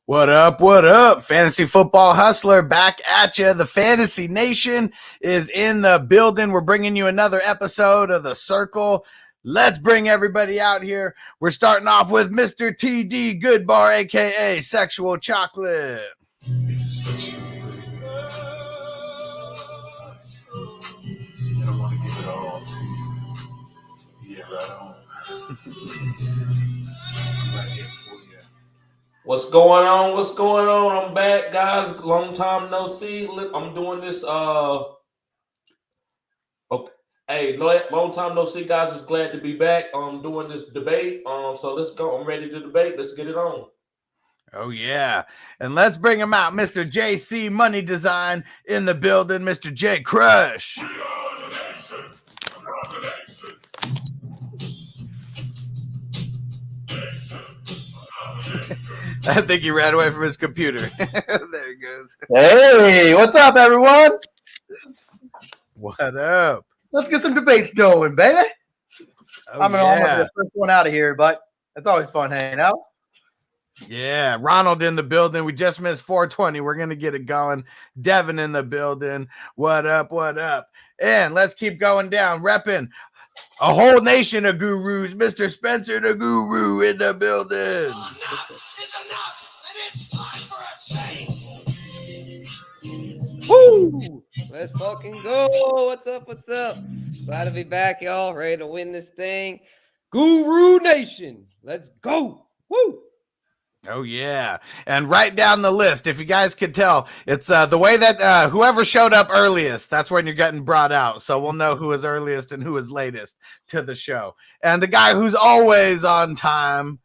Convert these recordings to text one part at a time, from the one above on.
What up? What up? Fantasy Football Hustler back at you. The Fantasy Nation is in the building. We're bringing you another episode of The Circle. Let's bring everybody out here. We're starting off with Mr. TD Goodbar, a.k.a. Sexual Chocolate. It's sexual. I want to give it all to you. Yeah, right on. I'm right here for you. What's going on? What's going on? I'm back, guys. Long time no see. I'm doing this. Okay. Hey, long time no see, guys. Just glad to be back. I'm doing this debate. So let's go. I'm ready to debate. Let's get it on. Oh, yeah. And let's bring him out. Mr. JC Money Design in the building. Mr. J Crush. I think he ran away from his computer. There he goes. Hey, what's up, everyone? What up? Let's get some debates going, baby. Oh, I'm almost the first one out of here, but it's always fun hanging out. Yeah, Ronald in the building. We just missed 420. We're going to get it going. Devin in the building. What up? What up? And let's keep going down. Repping a whole nation of gurus. Mr. Spencer the Guru in the building. Enough is enough, and it's time for a change. Woo! Let's fucking go. What's up? What's up? Glad to be back, y'all. Ready to win this thing. Guru Nation. Let's go. Woo! Oh, yeah. And right down the list, if you guys could tell, it's the way that whoever showed up earliest, that's when you're getting brought out. So we'll know who is earliest and who is latest to the show. And the guy who's always on time,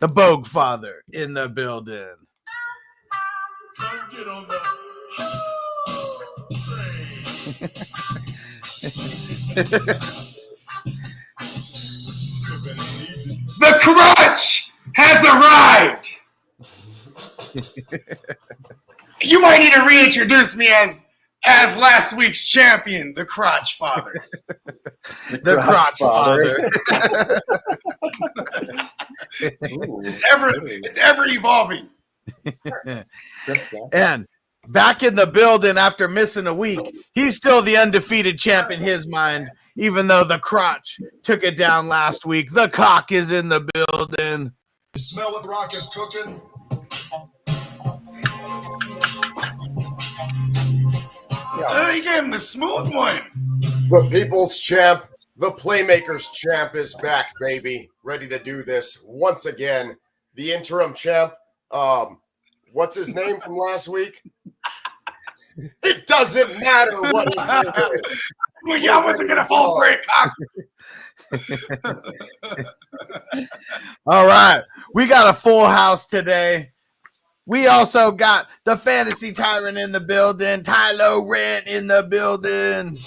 the Bogard Father in the building. Come get on the The crutch has arrived. You might need to reintroduce me as last week's champion, the Crotch Father. The Crotch Father. It's ever evolving. And back in the building after missing a week, he's still the undefeated champ in his mind, even though the Crotch took it down last week. The Cock is in the building. You smell what the Rock is cooking? He gave him the smooth one. The people's champ, the playmakers champ is back, baby. Ready to do this once again. The interim champ, what's his name from last week? It doesn't matter what his name is. Well, y'all wasn't going to fall for it, Cock. All right. We got a full house today. We also got the Fantasy Tyrant in the building. Tylo Rant in the building.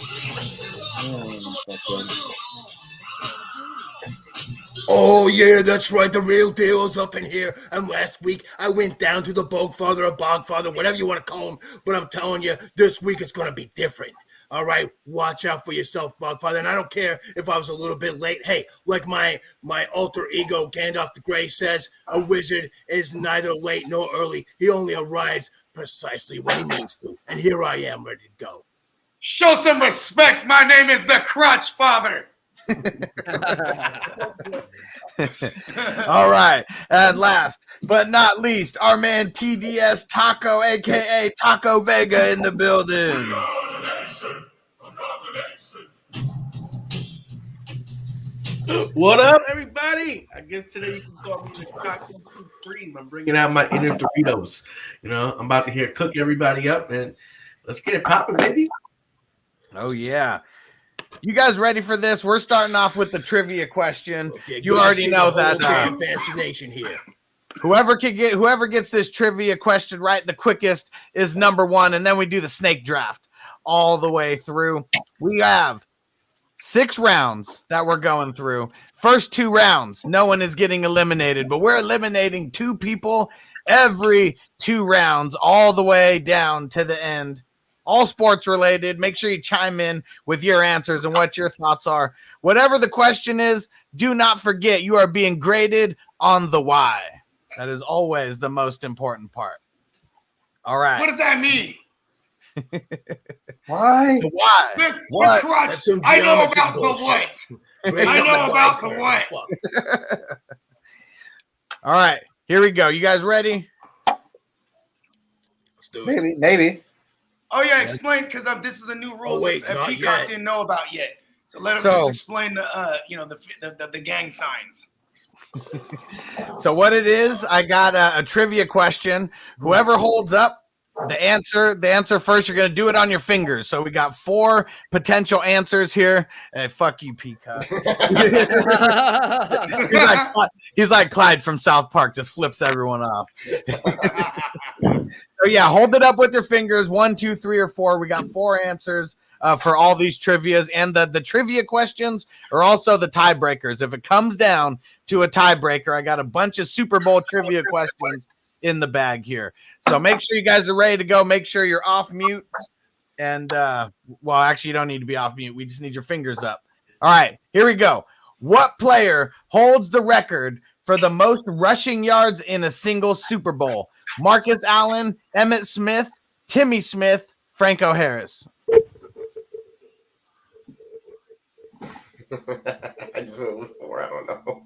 Oh, yeah, that's right. The real deal is up in here. And last week, I went down to the Bogfather or Bogfather, whatever you want to call him. But I'm telling you, this week it's going to be different. All right, watch out for yourself, Bogfather. And I don't care if I was a little bit late. Hey, like my alter ego, Gandalf the Grey, says, a wizard is neither late nor early. He only arrives precisely when he needs to. And here I am, ready to go. Show some respect. My name is the Crotch Father. All right. And last but not least, our man TDS Taco, a.k.a. Taco Vega in the building. What up, everybody? I guess today you can call me the Taco Supreme. I'm bringing out my inner Doritos. You know, I'm about to here cook everybody up, and let's get it popping, baby. Oh, yeah. You guys ready for this? We're starting off with the trivia question. Okay, you already know that Fantasy Nation here. whoever gets this trivia question right the quickest is number one, and then we do the snake draft all the way through. We have 6 rounds that we're going through. First 2 rounds, no one is getting eliminated, but we're eliminating 2 people every 2 rounds all the way down to the end. All sports related. Make sure you chime in with your answers and what your thoughts are. Whatever the question is, do not forget you are being graded on the why. That is always the most important part. All right. What does that mean? Why? Why? The What? crotch. That's some I know geometry about bullshit. the what. Bring I up know the about the diagram. what. Fuck. All right. Here we go. You guys ready? Let's do it. Maybe. Oh yeah, explain because this is a new rule wait, that not Peacock yet. didn't know about yet. So let him So- just explain the gang signs. So what it is, I got a trivia question. Whoever holds up the answer first, you're going to do it on your fingers. So we got 4 potential answers here. Hey, fuck you, Peacock. He's like Clyde from South Park, just flips everyone off. So yeah, hold it up with your fingers. 1, 2, 3, or 4. We got 4 answers for all these trivias, and the trivia questions are also the tiebreakers. If it comes down to a tiebreaker, I got a bunch of Super Bowl trivia questions in the bag here. So make sure you guys are ready to go. Make sure you're off mute. And well, actually, you don't need to be off mute. We just need your fingers up. All right, here we go. What player holds the record for the most rushing yards in a single Super Bowl? Marcus Allen, Emmitt Smith, Timmy Smith, Franco Harris. I just went with 4. I don't know.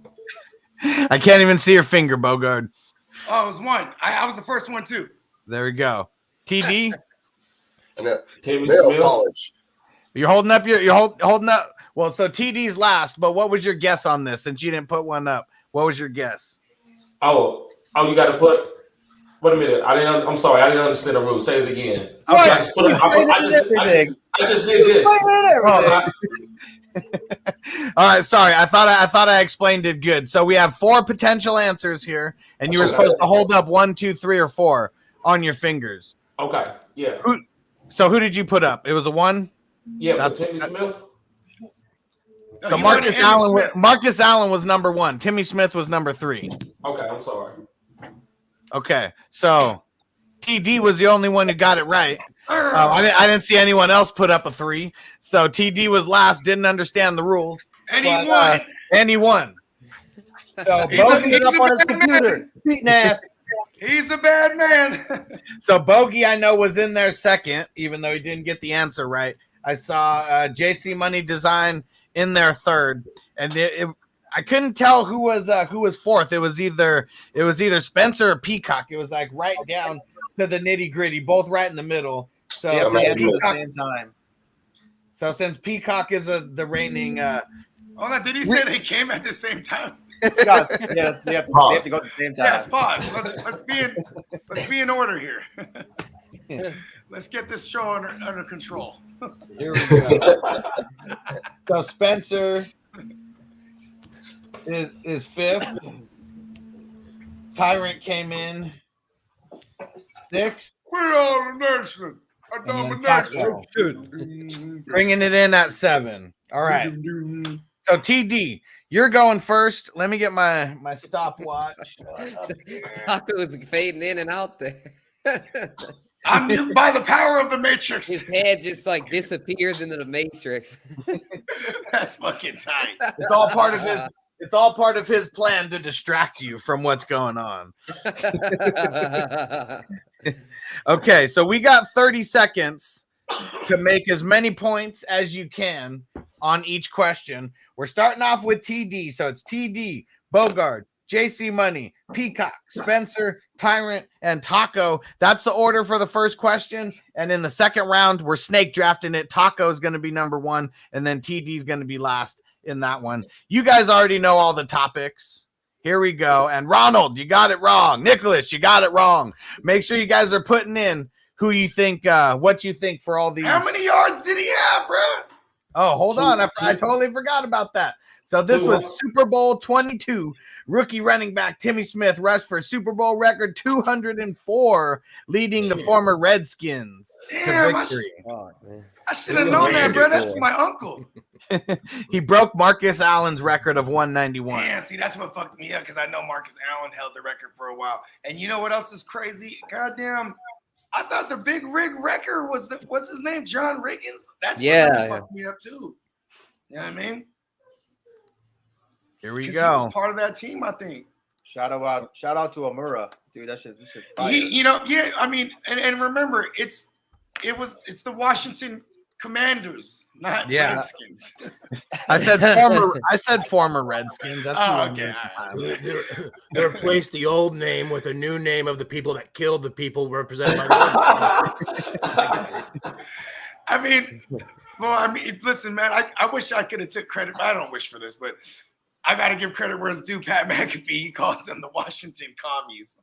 I can't even see your finger, Bogard. Oh, it was 1. I was the first one too. There we go. TD, And Timmy Mayo Smith. College. you're holding up holding up. Well, so TD's last, but what was your guess on this since you didn't put one up? What was your guess? Oh, you got to put. Wait a minute. I'm sorry. I didn't understand the rule. Say it again. Okay. I just put. I just did this. All right, sorry. I thought I explained it good. So we have 4 potential answers here, and you were supposed to hold up 1, 2, 3, or 4 on your fingers. Okay. Yeah. So who did you put up? It was a 1. Yeah. That's- Timmy Smith. So Marcus Allen was number 1. Timmy Smith was number 3. Okay. I'm sorry. Okay, so TD was the only one who got it right. I didn't see anyone else put up a 3. So TD was last, didn't understand the rules. And he won. And he won. So He's a- Bogey, he's up a on his bad computer. man. Beating ass. He's a bad man. so Bogey, I know, was in there second, even though he didn't get the answer right. I saw JC Money Design in there third, and I couldn't tell who was fourth. It was either Spencer or Peacock. It was like right down to the nitty gritty, both right in the middle. So Yeah, man, at the same time. So since Peacock is the reigning, Hold on, did he say they came at the same time? Yes, they have to go at the same time. Yes, pause. Let's be in order here. Let's get this show under control. here we go. So Spencer is fifth. Tyrant came in sixth. We are the nation. A And then domination. Bringing it in at 7. All right. So TD, you're going first. Let me get my stopwatch. Taco is fading in and out there. I'm by the power of the Matrix. His head just like disappears into the Matrix. That's fucking tight. It's all part of his. It's all part of his plan to distract you from what's going on. Okay, so we got 30 seconds to make as many points as you can on each question. We're starting off with TD, so it's TD, Bogard, JC Money, Peacock, Spencer, Tyrant, and Taco. That's the order for the first question. And in the second round, we're snake drafting it. Taco is going to be number 1, and then TD is going to be last in that one. You guys already know all the topics. Here we go. And Ronald, you got it wrong. Nicholas, you got it wrong. Make sure you guys are putting in who you think, what you think for all these. How many yards did he have, bro? Oh, hold on. I totally forgot about that. So this was Super Bowl 22. Rookie running back Timmy Smith rushed for Super Bowl record 204, leading the former Redskins Damn, to victory. I should have known that, bro. That's my uncle. He broke Marcus Allen's record of 191. Yeah, see, that's what fucked me up because I know Marcus Allen held the record for a while. And you know what else is crazy? Goddamn, I thought the big rig wrecker was what's his name? John Riggins? That's what really fucked me up too. You know what I mean? Here we 'Cause go. he was part of that team, I think. Shout out to Amura, dude. That's just fire. I mean, and remember, it's the Washington Commanders, not Redskins. I said former Redskins. That's okay. They replaced the old name with a new name of the people that killed the people represented by I mean, listen, man. I wish I could have took credit. I don't wish for this, but I got to give credit where it's due. Pat McAfee, he calls them the Washington Commies.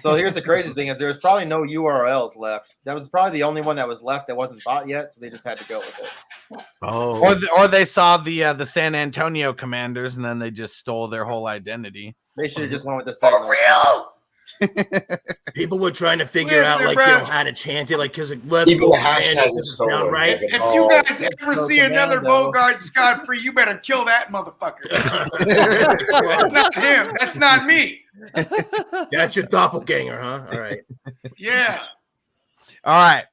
So here's the crazy thing: is there's probably no URLs left. That was probably the only one that was left that wasn't bought yet, so they just had to go with it. Oh, or they saw the San Antonio Commanders and then they just stole their whole identity. They should have just went with the For real. People were trying to figure out how to chant it, because even the hashtag is stolen. Right? If you guys ever see another Bogard Scott free, you better kill that motherfucker. That's not him. That's not me. That's your doppelganger, huh? All right. Yeah. All right.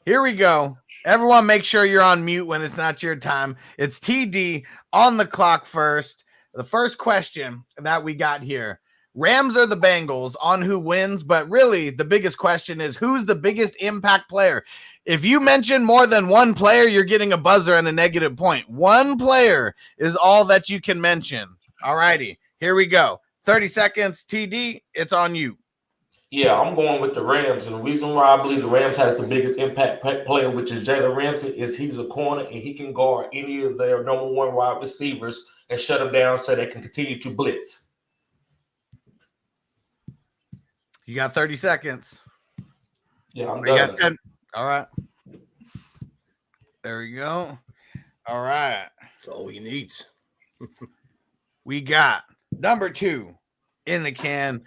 Here we go. Everyone make sure you're on mute when it's not your time. It's TD on the clock first. The first question that we got here. Rams or the Bengals on who wins, but really the biggest question is who's the biggest impact player? If you mention more than one player, you're getting a buzzer and a negative point. One player is all that you can mention. All righty, here we go. 30 seconds, TD, it's on you. Yeah, I'm going with the Rams. And the reason why I believe the Rams has the biggest impact player, which is Jalen Ramsey, is he's a corner and he can guard any of their number one wide receivers and shut them down so they can continue to blitz. You got 30 seconds. Yeah, I'm You done. got 10. All right. There we go. All right. That's all he needs. We got number 2 in the can.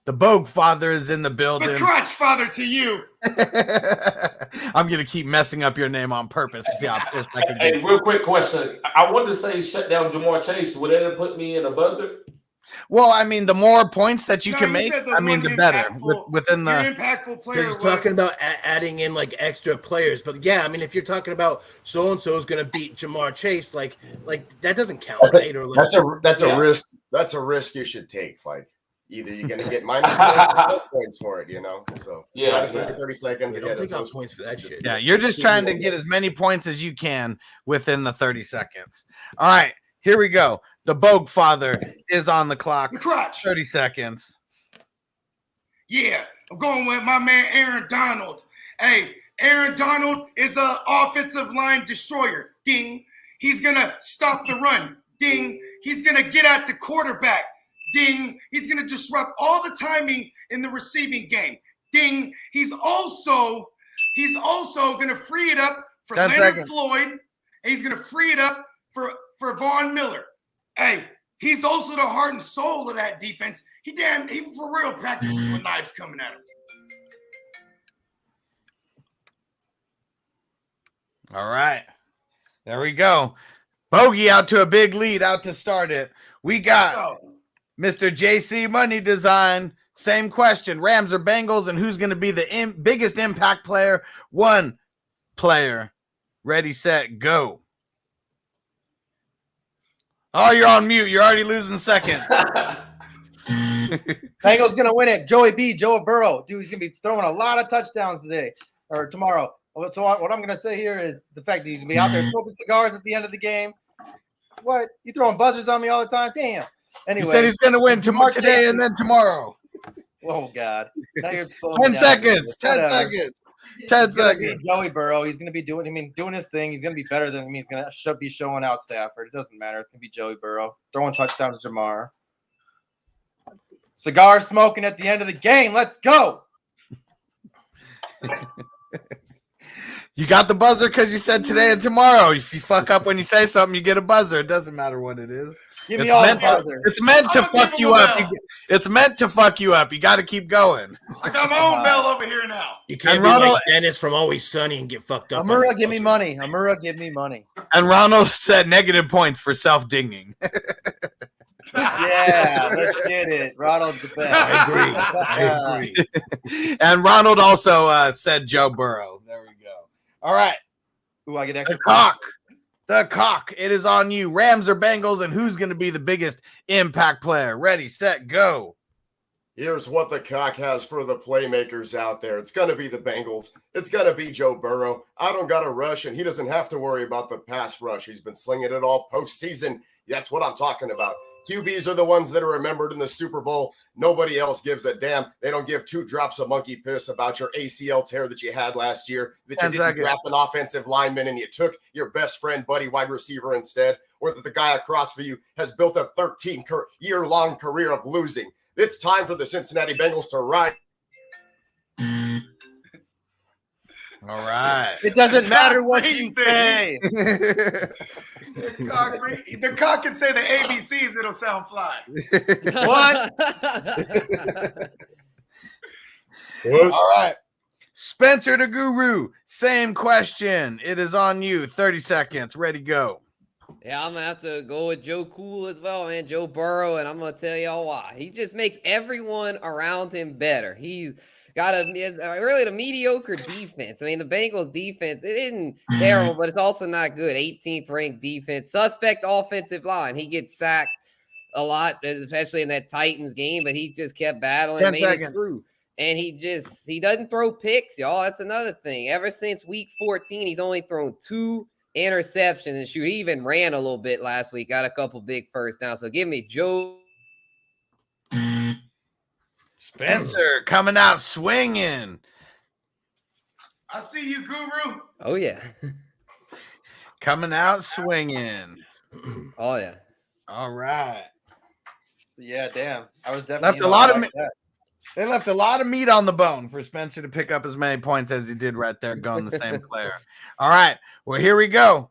The Bogue Father is in the building. The crotch father to you. I'm going to keep messing up your name on purpose to see how pissed I can get. Hey, real quick question. I wanted to say shut down Jamar Chase. Would that put me in a buzzer? Well, I mean, the more points that you can make, said the better. Within Your the impactful player. He's talking about adding in extra players, but yeah, I mean, if you're talking about so and so is going to beat Jamar Chase, like that doesn't count. That's a risk. That's a risk you should take. Either you're going to get minus points for it, So try to figure 30 seconds and get those points for that shit. Yeah, you're just trying to get as many points as you can within the 30 seconds. All right, here we go. The Bogue Father is on the clock. The crotch. 30 seconds. Yeah, I'm going with my man Aaron Donald. Hey, Aaron Donald is an offensive line destroyer. Ding. He's going to stop the run. Ding. He's going to get at the quarterback. Ding. He's going to disrupt all the timing in the receiving game. Ding. He's also going to free it up for Leonard Floyd. And he's going to free it up for Von Miller. Hey, he's also the heart and soul of that defense. He for real practices with knives coming at him. All right. There we go. Bogey out to a big lead, out to start it. We got Mr. JC Money Design. Same question. Rams or Bengals, and who's going to be the biggest impact player? One player. Ready, set, go. Oh, you're on mute. You're already losing seconds. Bengals going to win it. Joe Burrow. Dude, he's going to be throwing a lot of touchdowns today or tomorrow. So what I'm going to say here is the fact that he's going to be out there smoking cigars at the end of the game. What? You throwing buzzers on me all the time? Damn. Anyway. He said he's going to win today and then tomorrow. Oh, God. 10 seconds. 10 seconds. 10 seconds. Joey Burrow. He's going to be doing his thing. He's going to be better than me. He's going to be showing out Stafford. It doesn't matter. It's going to be Joey Burrow. Throwing touchdowns to Jamar. Cigar smoking at the end of the game. Let's go. You got the buzzer because you said today and tomorrow. If you fuck up when you say something, you get a buzzer. It doesn't matter what it is. Give me all the buzzer. It's meant to fuck you up. It's meant to fuck you up. You got to keep going. I got my own bell over here now. You can't be like Dennis from Always Sunny and get fucked up. Amura, give me money. Amura, give me money. And Ronald said negative points for self-dinging. Yeah, let's get it. Ronald's the best. I agree. And Ronald also said Joe Burrow. There we go. All right. Ooh, I get extra. The Cock, it is on you. Rams or Bengals, and who's going to be the biggest impact player? Ready, set, go. Here's what the Cock has for the playmakers out there. It's going to be the Bengals. It's going to be Joe Burrow. I don't got to rush, and he doesn't have to worry about the pass rush. He's been slinging it all postseason. That's what I'm talking about. QBs are the ones that are remembered in the Super Bowl. Nobody else gives a damn. They don't give 2 drops of monkey piss about your ACL tear that you had last year, that you didn't draft an offensive lineman and you took your best friend, buddy, wide receiver instead, or that the guy across from you has built a 13-year-long career of losing. It's time for the Cincinnati Bengals to ride. All right. It doesn't matter what you say. The Cock can say the ABCs, it'll sound fly. What? All right. Spencer the Guru, same question. It is on you. 30 seconds. Ready, go. Yeah, I'm going to have to go with Joe Cool as well, man. Joe Burrow, and I'm going to tell y'all why. He just makes everyone around him better. He's got a mediocre defense. I mean, the Bengals defense, it isn't terrible, but it's also not good. 18th ranked defense. Suspect offensive line. He gets sacked a lot, especially in that Titans game, but he just kept battling and made it through. And he doesn't throw picks, y'all. That's another thing. Ever since week 14, he's only thrown 2 interceptions. And shoot, he even ran a little bit last week. Got a couple big first downs. So give me Joe. Spencer coming out swinging. I see you, Guru. Oh, yeah. Coming out swinging. Oh, yeah. All right. Yeah, damn. I was definitely They left a lot of meat on the bone for Spencer to pick up as many points as he did right there, going the same player. All right. Well, here we go.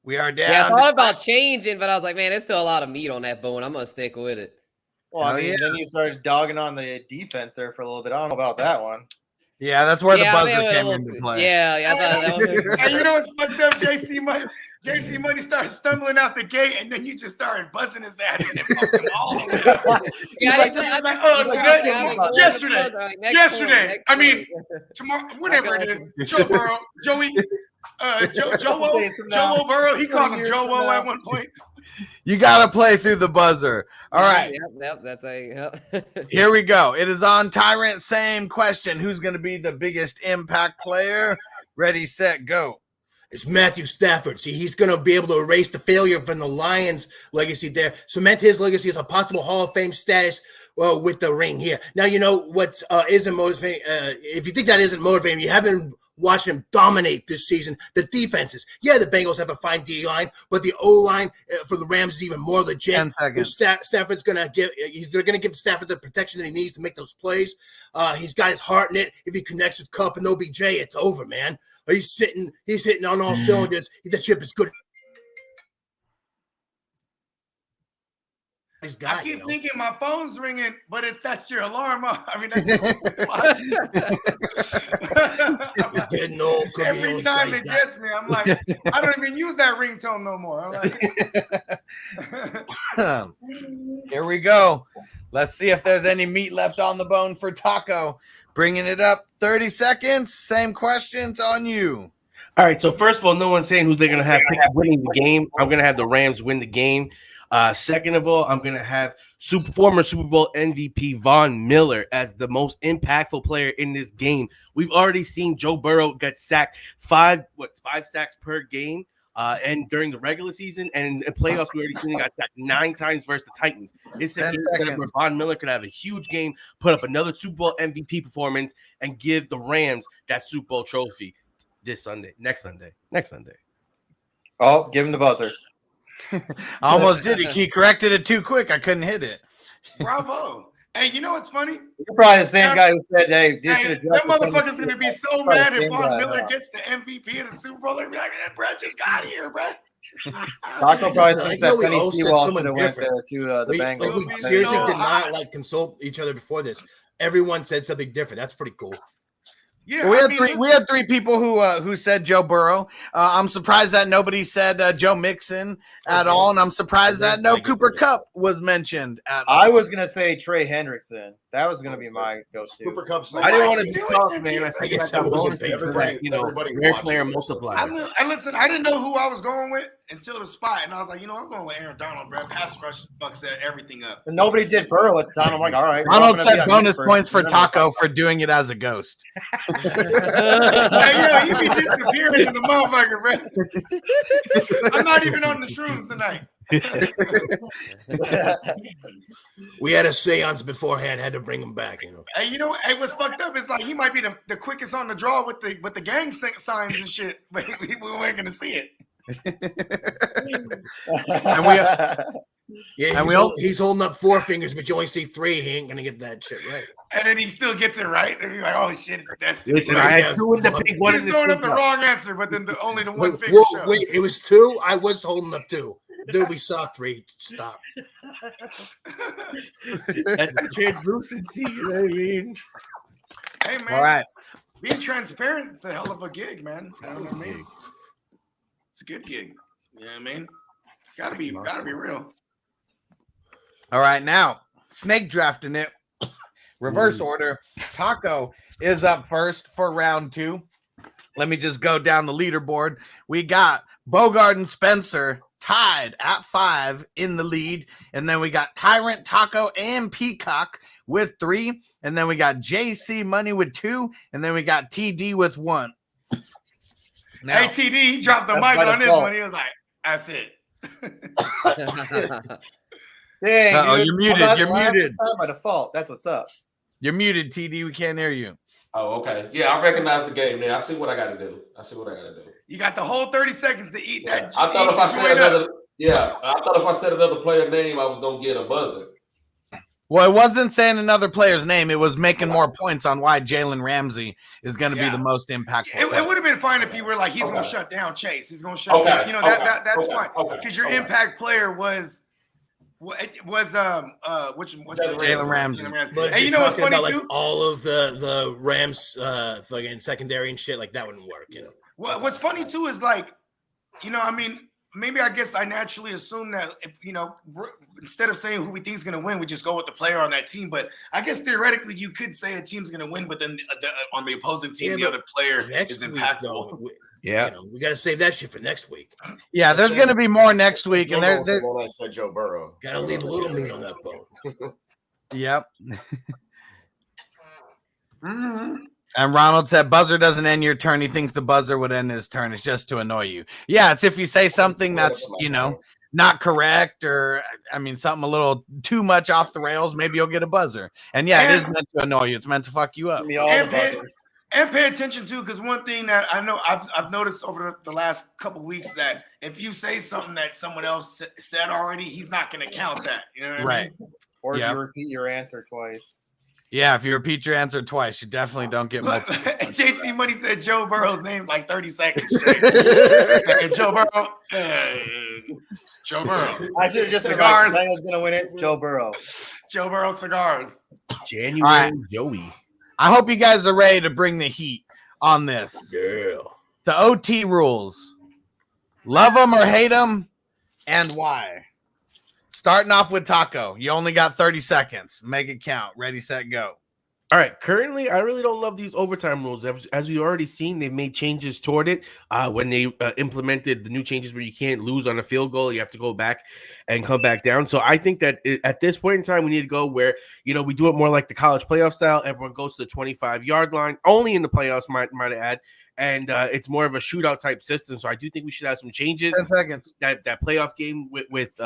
We are down. Yeah, I thought about changing, but I was like, man, there's still a lot of meat on that bone. I'm going to stick with it. Well, I mean, then you started dogging on the defense there for a little bit. I don't know about that one. Yeah, that's where the buzzer came into play. Yeah, I thought that was. And you know what's fucked up? JC Money started stumbling out the gate, and then you just started buzzing his ass, and it fucked him all the way up. Yesterday. I mean, tomorrow, whatever it is. Joe Burrow, Joe Burrow. He called him Joe at one point. You got to play through the buzzer. All right. Yep, that's Here we go. It is on Tyrant. Same question. Who's going to be the biggest impact player? Ready, set, go. It's Matthew Stafford. See, he's going to be able to erase the failure from the Lions' legacy there, cement his legacy as a possible Hall of Fame status with the ring here. Now, you know what isn't motivating. If you think that isn't motivating, you haven't watched him dominate this season. The defenses. Yeah, the Bengals have a fine D-line, but the O-line for the Rams is even more legit. Stafford's going to they're going to give Stafford the protection that he needs to make those plays. He's got his heart in it. If he connects with Kupp and OBJ, it's over, man. He's hitting on all cylinders. The chip is good. I keep thinking my phone's ringing, but that's your alarm. I mean, every time it gets me, I'm like, I don't even use that ringtone no more. I'm like, here we go. Let's see if there's any meat left on the bone for Taco. Bringing it up, 30 seconds. Same questions on you. All right. So first of all, no one's saying who they're going to have winning the game. I'm going to have the Rams win the game. Second of all, I'm going to have former Super Bowl MVP Von Miller as the most impactful player in this game. We've already seen Joe Burrow get sacked five sacks per game. And during the regular season and in playoffs, we already seen him got sacked 9 times versus the Titans. It's a game where Von Miller could have a huge game, put up another Super Bowl MVP performance, and give the Rams that Super Bowl trophy next Sunday. Oh, give him the buzzer. I almost did it. He corrected it too quick. I couldn't hit it. Bravo. Hey, you know what's funny? You're probably the same guy who said, hey, that motherfucker's going to be so mad if Von Miller gets the MVP of the Super Bowl. They're like, bro, just got here, bro. Taco probably thinks that Penny Sewell should have went to the Bengals. We seriously did not consult each other before this. Everyone said something different. That's pretty cool. Yeah, we had three people who said Joe Burrow. I'm surprised that nobody said Joe Mixon at all, and I'm surprised that no Cooper Kupp was mentioned at all. I was gonna say Trey Hendrickson. That was gonna be my go-to. Cooper Kupp's. I didn't want to be tough, man. I think it's everybody rare player multiply. Listen, I didn't know who I was going with, until the spot, and I was like, you know, I'm going with Aaron Donald, bro. Pass rush fucks everything up. And nobody did Burrow at the time. I'm like, all right. Ronald said bonus points for Taco for doing it as a ghost. Hey, yo, you be disappearing in the motherfucker, bro. I'm not even on the shrooms tonight. We had a seance beforehand, had to bring him back, you know. Hey, you know what? Hey, what's fucked up is like he might be the quickest on the draw with the gang signs and shit, but we weren't gonna see it. And we, Yeah, And he's holding up 4 fingers, but you only see 3. He ain't gonna get that shit right. And then he still gets it right. And you're like, oh shit, it's destiny. Listen, I had 2 in the pick, 1 He in was the throwing up the pick. wrong answer, but then only the one Wait, finger whoa, showed. wait, it was 2? I was holding up 2. Dude, we saw 3. Stop. That's translucency, you know what I mean? Hey man, all right. being transparent is a hell of a gig, man. You know what I mean? It's a good gig. You know what I mean? Gotta be real. All right, now snake drafting it. Reverse order. Taco is up first for round 2. Let me just go down the leaderboard. We got Bogard and Spencer tied at 5 in the lead. And then we got Tyrant, Taco, and Peacock with 3. And then we got JC Money with 2. And then we got TD with 1. Now, Hey TD, he dropped the That's mic by on this default. one. He was like, that's it. Dang, Uh-oh, dude. you're muted, I'm not you're last muted. time by default. That's what's up. you're muted, TD. We can't hear you. Oh, okay. Yeah, I recognize the game, man. I see what I got to do. You got the whole 30 seconds to eat Yeah. that. I thought if I said another. another player name, I was gonna get a buzzer. Well, it wasn't saying another player's name. It was making more points on why Jalen Ramsey is going to be the most impactful. It would have been fine if you were like, he's going to shut down Chase. He's going to shut Okay, down. You know, that's okay, fine. okay, Because your okay. impact player was what's Jalen Ramsey. But Hey, if you you're know what's talking funny about too? like all of the Rams fucking secondary and shit, like that wouldn't work, you know. What's funny too is like, you know, I mean, maybe I guess I naturally assume that if, you know, instead of saying who we think is going to win, we just go with the player on that team. But I guess theoretically you could say a team's going to win, but then on the opposing team, Yeah, the but other player next is week, impactful. though, Yeah. you know, we got to save that shit for next week. Yeah, there's going to be more next week, and there's when I said Joe Burrow. Got to leave a little meat on that bone. yep. Mm-hmm. And Ronald said, "Buzzer doesn't end your turn. He thinks the buzzer would end his turn. It's just to annoy you." Yeah, it's if you say something that's not correct, or I mean something a little too much off the rails. Maybe you'll get a buzzer. And yeah, it is meant to annoy you. It's meant to fuck you up. Give me all the buzzers. And pay attention too, because one thing that I know I've noticed over the last couple of weeks that if you say something that someone else said already, he's not going to count that. You know what I Right. mean? Or Yep. you repeat your answer twice. Yeah, if you repeat your answer twice, you definitely don't get Look, multiple. JC Money said Joe Burrow's name like 30 seconds straight. Hey, Joe Burrow. Joe Burrow. I should have just said Cigars. Bengals gonna win it. Joe Burrow. Joe Burrow cigars. January All right. Joey. I hope you guys are ready to bring the heat on this. Yeah. The OT rules. Love them or hate them, and why? Starting off with Taco. You only got 30 seconds. Make it count. Ready, set, go. All right. Currently, I really don't love these overtime rules. As we've already seen, they've made changes toward it. When they implemented the new changes where you can't lose on a field goal, you have to go back and come back down. So I think that at this point in time, we need to go where, you know, we do it more like the college playoff style. Everyone goes to the 25-yard line, only in the playoffs, might I add. And it's more of a shootout type system. So I do think we should have some changes. 10 seconds. That playoff game with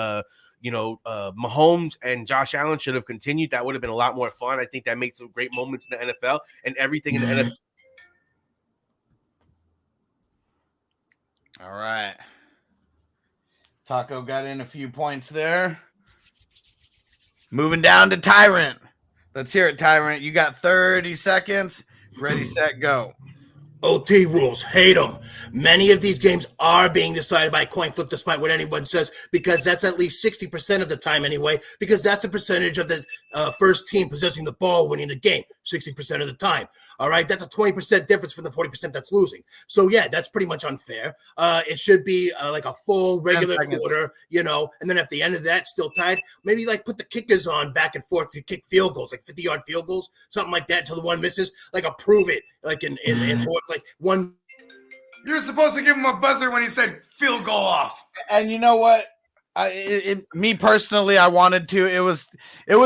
Mahomes and Josh Allen should have continued. That would have been a lot more fun. I think that makes some great moments in the NFL and everything in the NFL. All right. Taco got in a few points there. Moving down to Tyrant. Let's hear it, Tyrant. You got 30 seconds. Ready, set, go. OT rules, hate them. Many of these games are being decided by coin flip, despite what anyone says, because that's at least 60% of the time anyway, because that's the percentage of the first team possessing the ball winning the game, 60% of the time. All right, that's a 20% difference from the 40% that's losing. So, yeah, that's pretty much unfair. It should be like a full regular quarter, you know, and then at the end of that, still tied, maybe like put the kickers on back and forth to kick field goals, like 50-yard field goals, something like that until the one misses, like approve it, like in like one You're supposed to give him a buzzer when he said field goal off. And you know what? Me personally, I wanted to. It was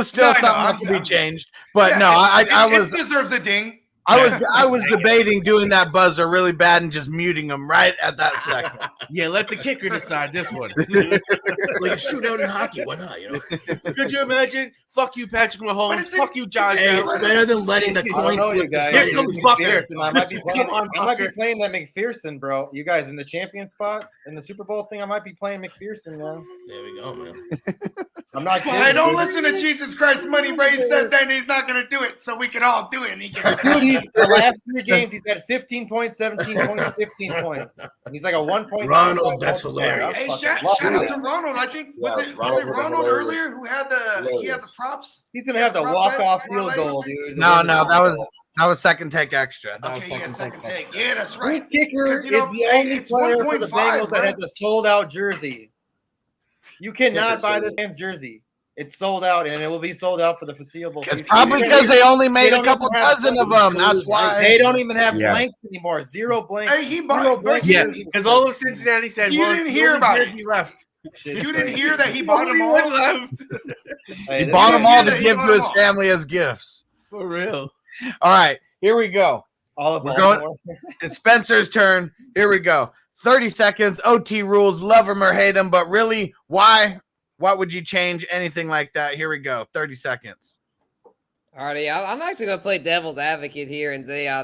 still something that could be changed. But no, it deserves a ding. I was debating doing that buzzer really bad and just muting him right at that second. Yeah, let the kicker decide this one. Like a shootout in hockey, why not? You know? Could you imagine? Fuck you, Patrick Mahomes. Fuck you, John. Hey, it's better than letting the coin flip decide. Here comes Bucker. I might be playing that McPherson, bro. You guys in the champion spot in the Super Bowl thing, I might be playing McPherson now. There we go, man. I'm not kidding. Hey, don't listen to Jesus Christ Money, bro. He says that and he's not going to do it, so we can all do it. And he gets the last 3 games, he's had 15 points, 17 points, 15 points. He's like a 1 point. Ronald, that's hilarious. Hey, shout out to Ronald. I think was it Ronald earlier who had the props? He's gonna have the walk-off field goal, dude. No, that was second take extra. Second take. Yeah, that's right. This kicker is the only player for the Bengals that has a sold-out jersey. You cannot buy this man's jersey. It's sold out, and it will be sold out for the foreseeable future. Probably because they only made a couple dozen of them. That's why they don't even have blanks anymore. 0 blanks. Hey, he bought. Yeah, because all of Cincinnati said, you didn't hear about it. Left. You didn't hear that he bought them all. Left. He bought them all to give to his family as gifts. For real. All right, here we go. We're going. It's Spencer's turn. Here we go. 30 seconds. OT rules. Love them or hate them, but really, why? What would you change? Anything like that? Here we go. 30 seconds. Alrighty, I'm actually gonna play devil's advocate here and say I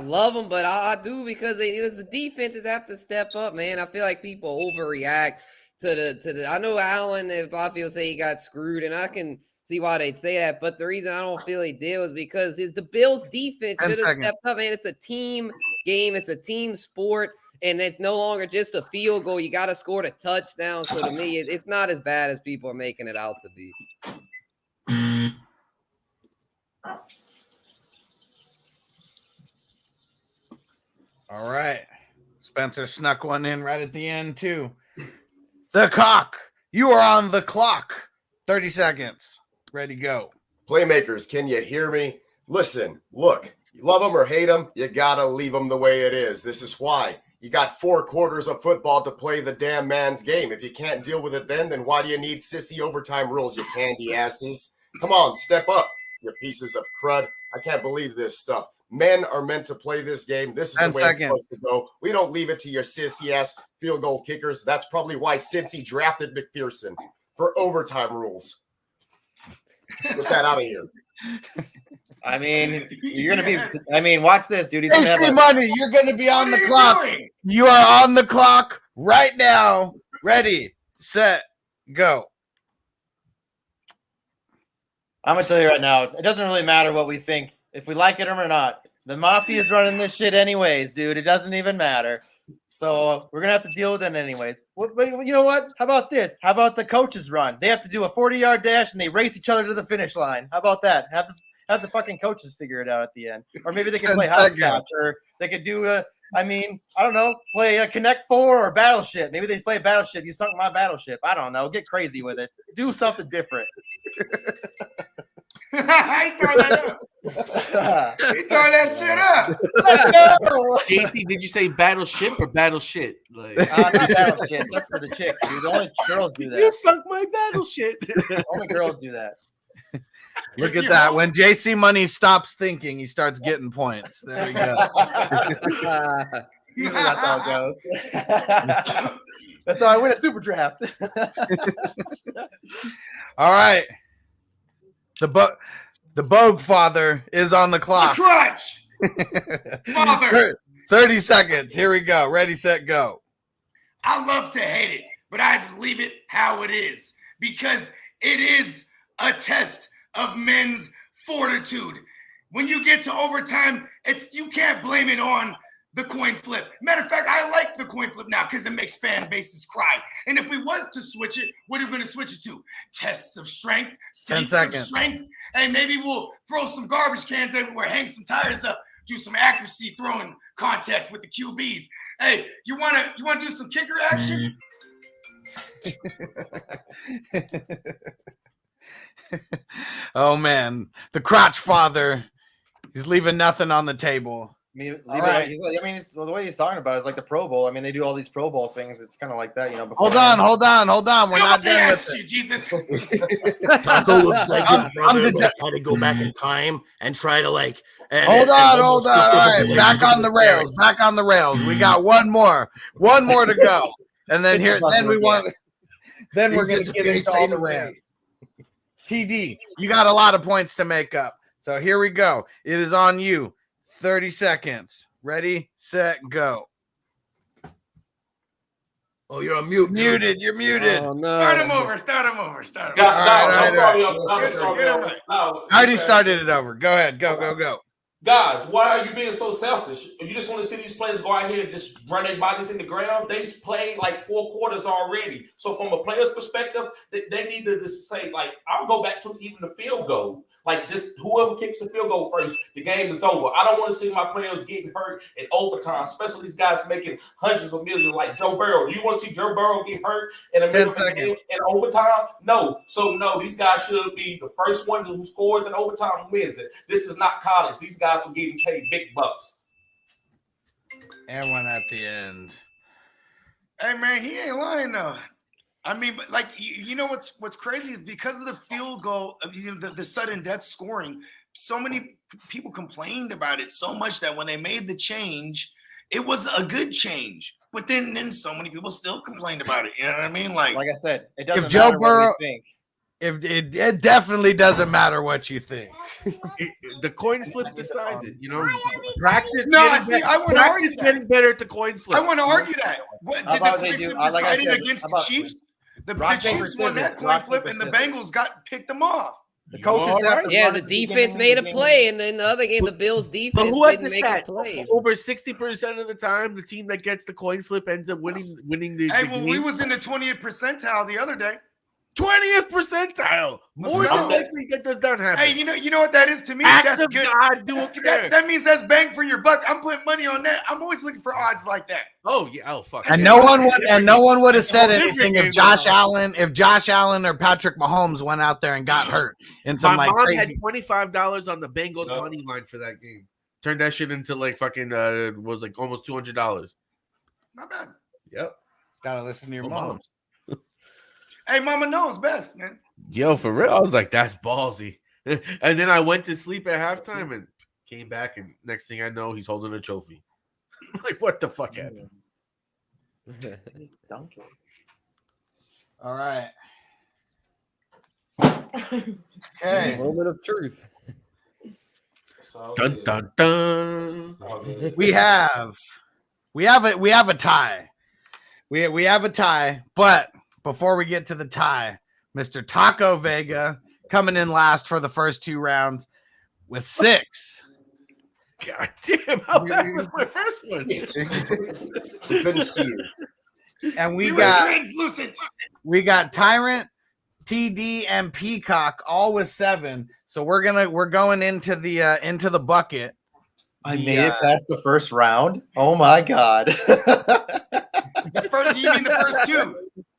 love them, but I do because the defenses have to step up, man. I feel like people overreact to the. I know Allen and Bobby will say he got screwed, and I can see why they'd say that. But the reason I don't feel he did was because the Bills' defense should have stepped up, man. It's a team game. It's a team sport. And it's no longer just a field goal. You got to score the touchdown. So to me, it's not as bad as people are making it out to be. All right. Spencer snuck one in right at the end, too. The cock. You are on the clock. 30 seconds. Ready, go. Playmakers, can you hear me? Listen, look, you love them or hate them, you got to leave them the way it is. This is why. You got 4 quarters of football to play the damn man's game. If you can't deal with it then why do you need sissy overtime rules, you candy asses? Come on, step up, you pieces of crud. I can't believe this stuff. Men are meant to play this game. This is the way it's supposed to go. We don't leave it to your sissy-ass field goal kickers. That's probably why Cincy drafted McPherson for overtime rules. Get that out of here. I mean, you're going to be – I mean, watch this, dude. Hey, Money, you're going to be on the clock. You are on the clock right now. Ready, set, go. I'm going to tell you right now, it doesn't really matter what we think, if we like it or not. The Mafia is running this shit anyways, dude. It doesn't even matter. So we're going to have to deal with it anyways. But you know what? How about this? How about the coaches run? They have to do a 40-yard dash, and they race each other to the finish line. How about that? Have the fucking coaches figure it out at the end. Or maybe they can play hopscotch, or they could do I don't know, play a Connect 4 or Battleship. Maybe they play Battleship. You sunk my battleship. I don't know. Get crazy with it. Do something different. He tore that up. He tore that shit up. JC, did you say battleship or battle shit? Like, not battleship. That's for the chicks, dude. Only girls do that. You sunk my battleship. Only girls do that. Look at that. When JC Money stops thinking, he starts getting points. There we go. Usually that's how it goes. That's how I win a super draft. All right. The Bogue father is on the clock. The crutch. Father. 30 seconds. Here we go. Ready, set, go. I love to hate it, but I'd leave it how it is because it is a test of men's fortitude. When you get to overtime, you can't blame it on the coin flip. Matter of fact, I like the coin flip now because it makes fan bases cry. And if we was to switch it, what are we going to switch it to? Tests of strength, 10 feats of seconds. strength, and maybe we'll throw some garbage cans everywhere, hang some tires up, do some accuracy throwing contests with the QBs. Hey, you want to do some kicker action? Oh man, the crotch father, he's leaving nothing on the table. All right. The way he's talking about it is like the Pro Bowl. I mean, they do all these Pro Bowl things. It's kind of like that, Hold on. We're not done with it. Jesus. Taco looks like his brother had to go back in time and try to Hold on. All right, back on the rails. We got one more to go, and then we're gonna get into all the Rams. TD, you got a lot of points to make up, so here we go. It is on you. 30 seconds. Ready, set, go. Oh, you're on mute. Muted. You're muted. Oh, no. Start him over. I already started it over. Go ahead. Go. Guys, why are you being so selfish? You just want to see these players go out here and just run their bodies in the ground. They played like 4 quarters already. So from a player's perspective, they need to just say, I'll go back to even the field goal. Just whoever kicks the field goal first, the game is over. I don't want to see my players getting hurt in overtime, especially these guys making hundreds of millions like Joe Burrow. Do you want to see Joe Burrow get hurt in the middle of the game in overtime? No. So, no, these guys should be the first ones who scores in overtime wins it. This is not college. These guys are getting paid big bucks. And one at the end. Hey, man, he ain't lying, though. I mean, but you know what's crazy is because of the field goal, the sudden death scoring, so many people complained about it so much that when they made the change, it was a good change. But then so many people still complained about it. You know what I mean? Like I said, it doesn't Joe matter Burrow, what we think. If it definitely doesn't matter what you think. The coin flip decides it. Practice. I want to argue that. Getting better at the coin flip. I want to argue that. What did the coin flip decided against the Chiefs? The Chiefs won that coin flip, and the Bengals picked them off. The coaches the defense made a play, and then the other game, the Bills' defense didn't make a play. Over 60% of the time, the team that gets the coin flip ends up winning the game. We was in the 20th percentile the other day. 20th percentile. More than likely that does not happen. Hey, you know what that is to me? Acts That's of good. God That means that's bang for your buck. I'm putting money on that. I'm always looking for odds like that. Oh yeah. Oh fuck. And no one would have said anything if Josh Allen or Patrick Mahomes went out there and got hurt in some My mom crazy. had $25 on the Bengals money line for that game. Turned that shit into was almost $200. Not bad. Yep. Gotta listen to your mom. Hey, mama knows best, man. Yo, for real, I was like, that's ballsy. And then I went to sleep at halftime and came back, and next thing I know, he's holding a trophy. I'm like, what the fuck happened? All right. Okay. Moment of truth. Dun dun dun. We have a tie. We have a tie, but before we get to the tie, Mr. Taco Vega coming in last for the first 2 rounds with 6. God damn, how bad was my first one? Couldn't see you. And we were got translucent. We got Tyrant, TD, and Peacock all with 7. So we're going into the bucket. I made it past the first round. Oh my god! You mean the first 2?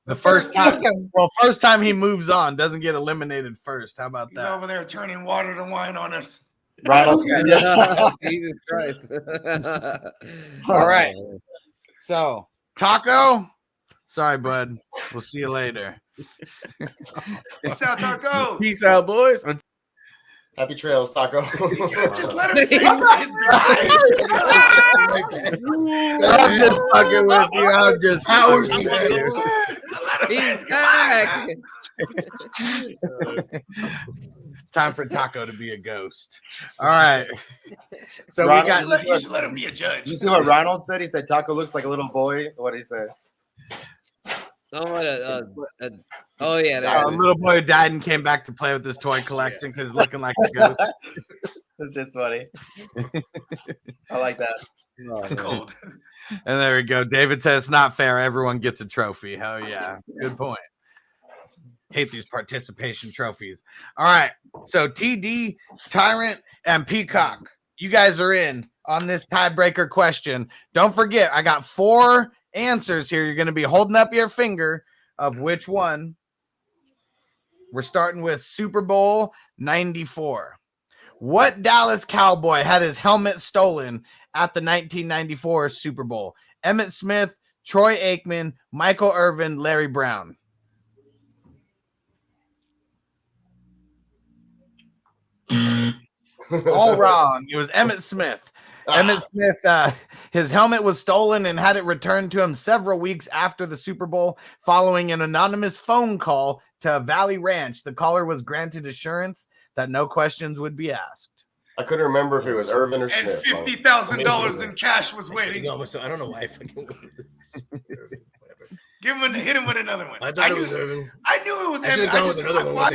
The first time. Well, first time he moves on, doesn't get eliminated first. How about He's that? over there turning water to wine on us. Ronald, Jesus Christ! All right. So Taco, sorry, bud. We'll see you later. Peace out, Taco. Peace out, boys. Happy trails, Taco. Just let him say his I'm just fucking with you. I'm just How is he? He's back. Time for Taco to be a ghost. All right. So Ronald, You should let him be a judge. you see what Ronald said? He said Taco looks like a little boy. What did he say? Oh yeah, a little boy died and came back to play with his toy collection because it's looking like a ghost. It's just funny. I like that. It's cold. And there we go. David says it's not fair. Everyone gets a trophy. Hell yeah. Good point. Hate these participation trophies. All right. So TD, Tyrant, and Peacock, you guys are in on this tiebreaker question. Don't forget, I got 4 answers here. You're going to be holding up your finger of which one. We're starting with Super Bowl 94. What Dallas Cowboy had his helmet stolen at the 1994 Super Bowl? Emmitt Smith, Troy Aikman, Michael Irvin, Larry Brown. All wrong. It was Emmitt Smith. Emmitt Smith, his helmet was stolen and had it returned to him several weeks after the Super Bowl following an anonymous phone call to Valley Ranch. The caller was granted assurance that no questions would be asked. I couldn't remember if it was Irvin or Smith. And $50,000 in cash was waiting. I don't know why I fucking Hit him with another one. I thought it was Irvin. I knew it was. I should have gone with another one.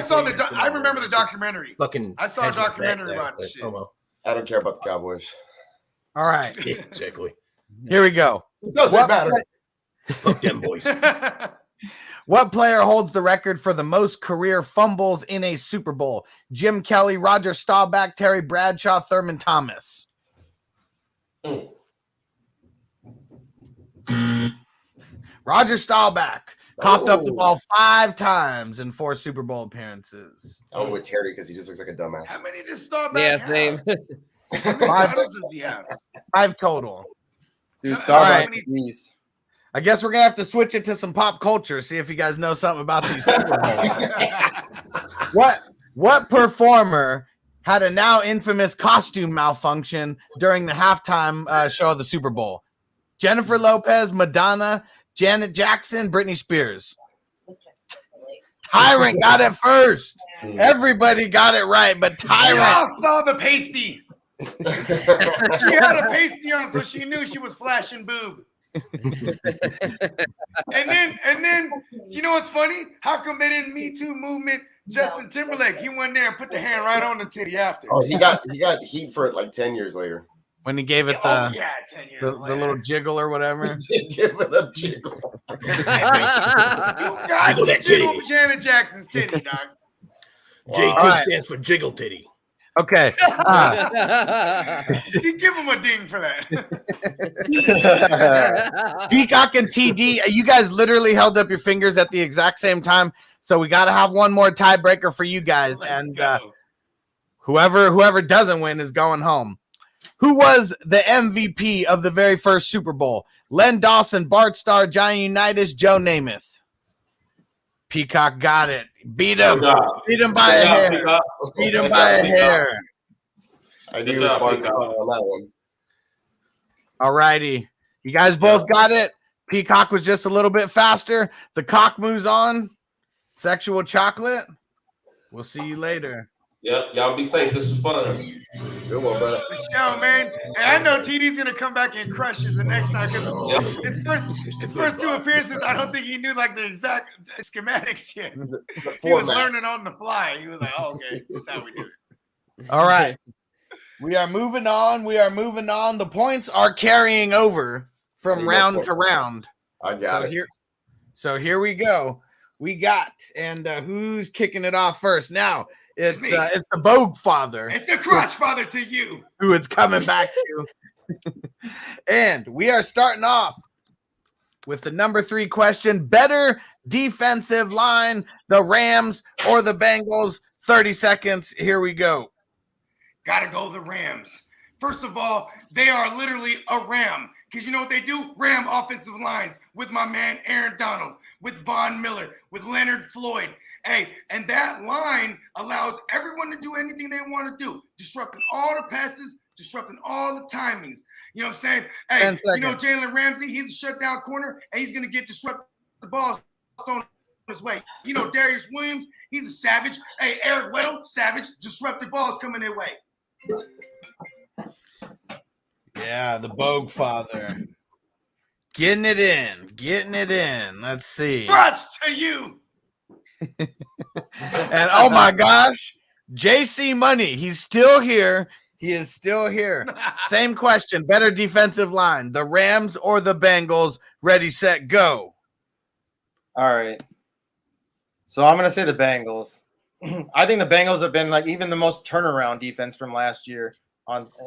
I remember the documentary. I saw a documentary about this shit. Oh, well. I don't care about the Cowboys. All right. Yeah, exactly. Here we go. It doesn't matter. Fuck them boys. What player holds the record for the most career fumbles in a Super Bowl? Jim Kelly, Roger Staubach, Terry Bradshaw, Thurman Thomas. Roger Staubach coughed up the ball 5 times in 4 Super Bowl appearances. I went with Terry because he just looks like a dumbass. How many did Staubach Yeah, have? same. How many titles does he have? 5 total. Dude, All Starbucks, right. beast. I guess we're gonna have to switch it to some pop culture. See if you guys know something about these Super Bowls. What performer had a now infamous costume malfunction during the halftime show of the Super Bowl? Jennifer Lopez, Madonna, Janet Jackson, Britney Spears. Tyrant got it first. Everybody got it right, but We Tyrant. all saw the pasty. She had a pasty on, so she knew she was flashing boob. and then, you know what's funny? How come they didn't Me Too movement? Justin Timberlake, he went there and put the hand right on the titty after. Oh, he got heat for it like 10 years later. When he gave it 10 years the later. little jiggle or whatever. Give it a jiggle. You got to jiggle Janet Jackson's titty, dog. JT stands for jiggle titty. Okay. Give him a ding for that. Peacock and TD, you guys literally held up your fingers at the exact same time. So we got to have one more tiebreaker for you guys. And whoever doesn't win is going home. Who was the MVP of the very first Super Bowl? Len Dawson, Bart Starr, Johnny Unitas, Joe Namath. Peacock got it. Beat him. Beat him by a hair. Beat him by a hair. I knew he was Bart Scott on that one. All righty. You guys both got it. Peacock was just a little bit faster. The cock moves on. Sexual chocolate. We'll see you later. Yep, y'all be safe. This is fun. Good one, brother. The show, man. And I know TD's gonna come back and crush it the next time. Because his first 2 appearances, I don't think he knew like the exact schematics yet. He was learning on the fly. He was like, "Oh, okay, that's how we do it." All right. We are moving on. The points are carrying over from round to round. I got it. So here we go. We got, and who's kicking it off first? Now it's the Bogue father. It's the crotch father to you. Who it's coming back to. And we are starting off with the number 3 question. Better defensive line, the Rams or the Bengals? 30 seconds. Here we go. Gotta go the Rams. First of all, they are literally a Ram. Because you know what they do? Ram offensive lines with my man Aaron Donald, with Von Miller, with Leonard Floyd. Hey, and that line allows everyone to do anything they want to do, disrupting all the passes, disrupting all the timings. You know what I'm saying? Hey, you know Jalen Ramsey, he's a shutdown corner, and he's going to get disrupted. The ball's thrown his way. You know Darius Williams, he's a savage. Hey, Eric Weddle, savage. Disrupted balls coming their way. Yeah, the Bogue father. Getting it in. Let's see. Crotch to you. And oh my gosh, JC Money, he's still here. He is still here. Same question. Better defensive line, the Rams or the Bengals? Ready, set, go. All right. So I'm going to say the Bengals. I think the Bengals have been like even the most turnaround defense from last year.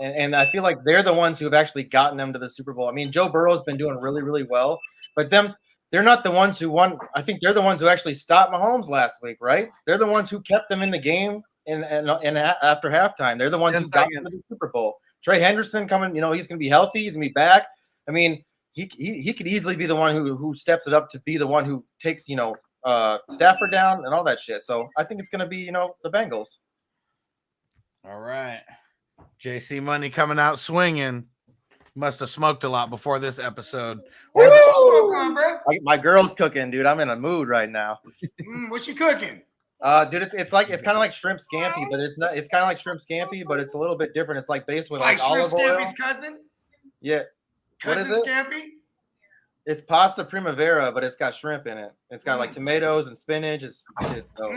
And I feel like they're the ones who have actually gotten them to the Super Bowl. I mean, Joe Burrow's been doing really, really well, but they're not the ones who won. I think they're the ones who actually stopped Mahomes last week, right? They're the ones who kept them in the game after halftime. They're the ones 10 who got to the Super Bowl. Trey Henderson coming, he's going to be healthy. He's going to be back. I mean, he could easily be the one who steps it up to be the one who takes, Stafford down and all that shit. So I think it's going to be, the Bengals. All right. JC Money coming out swinging. Must have smoked a lot before this episode. What you smoke on, bro? My girl's cooking, dude. I'm in a mood right now. What you cooking? Dude, it's kind of like shrimp scampi, but it's not. It's kind of like shrimp scampi, but it's a little bit different. It's like based with It's like olive shrimp oil. Scampi's cousin? Yeah. Cousin What is it? Scampi? It's pasta primavera, but it's got shrimp in it. It's got like tomatoes and spinach. It's dope.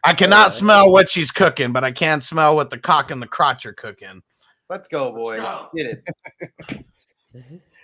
I cannot smell what she's cooking, but I can smell what the cock and the crotch are cooking. Let's go, boys. Get it.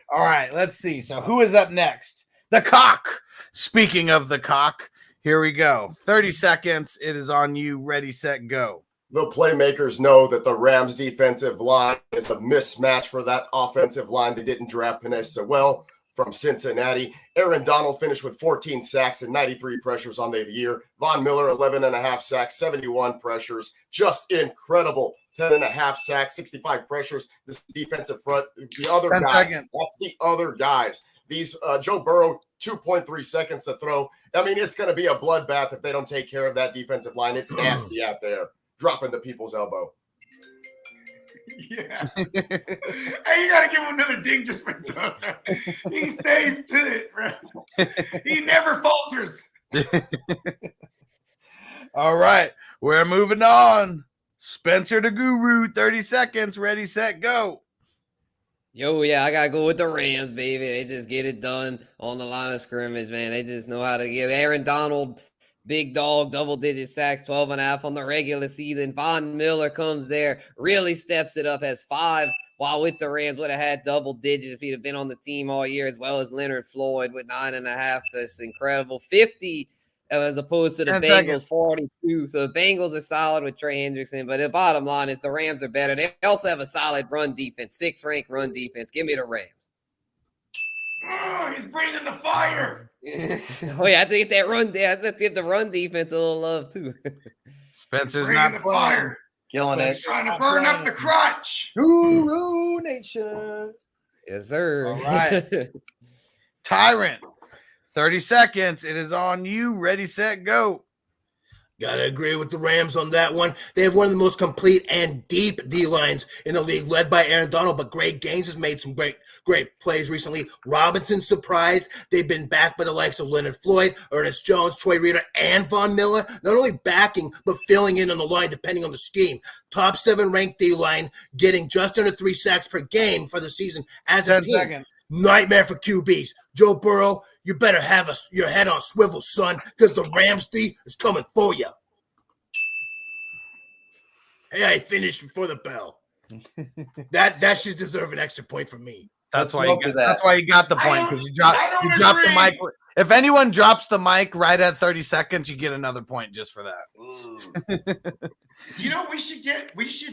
All right, let's see. So who is up next? The cock. Speaking of the cock, here we go. 30 seconds. It is on you. Ready, set, go. The playmakers know that the Rams defensive line is a mismatch for that offensive line. They didn't draft Penei Sewell from Cincinnati. Aaron Donald finished with 14 sacks and 93 pressures on the year. Von Miller, 11.5 sacks, 71 pressures. Just incredible. 10.5 sacks, 65 pressures. This defensive front, the other guys, that's the other guys. These Joe Burrow, 2.3 seconds to throw. I mean, it's going to be a bloodbath if they don't take care of that defensive line. It's nasty out there, dropping the people's elbow. Yeah. Hey, you got to give him another ding just for that. He stays to it, bro. He never falters. All right, we're moving on. Spencer the Guru, 30 seconds. Ready, set, go. Yo, yeah, I got to go with the Rams, baby. They just get it done on the line of scrimmage, man. They just know how to give Aaron Donald, big dog, double-digit sacks, 12.5 on the regular season. Von Miller comes there, really steps it up, has 5, while with the Rams would have had double digits if he'd have been on the team all year, as well as Leonard Floyd with 9.5. That's incredible. 50 as opposed to the Bengals, 42. So the Bengals are solid with Trey Hendrickson, but the bottom line is the Rams are better. They also have a solid run defense, 6th ranked run defense. Give me the Rams. Oh, he's bringing the fire. Oh, yeah, I have to get that run. I have to give the run defense a little love, too. Spencer's bringing not the playing. fire. Killing it. He's trying to burn up the crotch. Guru Nation. Yes, sir. All right. Tyrant, 30 seconds. It is on you. Ready, set, go. Gotta agree with the Rams on that one. They have one of the most complete and deep D-lines in the league, led by Aaron Donald, but Greg Gaines has made some great plays recently. Robinson surprised. They've been backed by the likes of Leonard Floyd, Ernest Jones, Troy Reader, and Von Miller, not only backing, but filling in on the line depending on the scheme. Top 7 ranked D-line, getting just under 3 sacks per game for the season as a team. 10 seconds. Nightmare for QBs. Joe Burrow, you better have your head on swivel, son, because the Rams D is coming for you. Hey, I finished before the bell. That should deserve an extra point from me. That's why you got the point, because you dropped the mic. If anyone drops the mic right at 30 seconds, you get another point just for that. You know, we should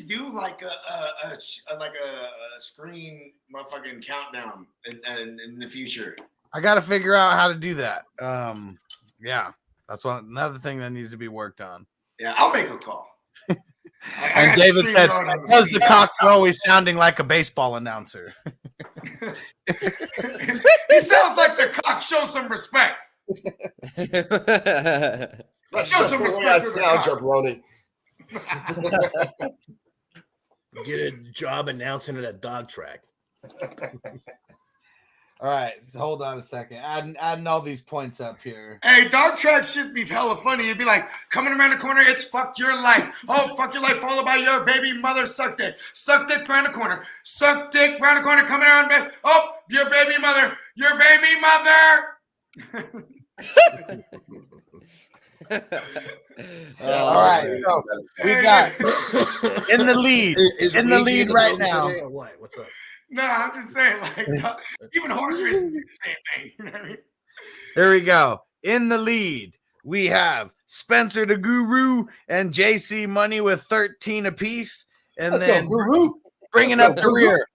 do like a screen motherfucking countdown in the future. I got to figure out how to do that. Yeah, that's another thing that needs to be worked on. Yeah, I'll make a call. And David said, "Was the cock always sounding like a baseball announcer?" He sounds like the cock. Show some respect. That's Show just some the way respect I to the sound, cock. jabroni. Get a job announcing at a dog track. All right, hold on a second. Adding all these points up here. Hey, dog track should be hella funny. It'd be like, coming around the corner, it's fuck your life. Oh, fuck your life, followed by your baby mother sucks dick. Sucks dick around the corner. Suck dick around the corner, coming around bed. Oh, your baby mother. Your baby mother. All right, so we got in the lead. In the lead right now. Or what? What's up? No, I'm just saying, like, even horse races do the same thing. You know what I mean? Here we go. In the lead, we have Spencer the Guru and JC Money with 13 apiece. And then bringing up the rear,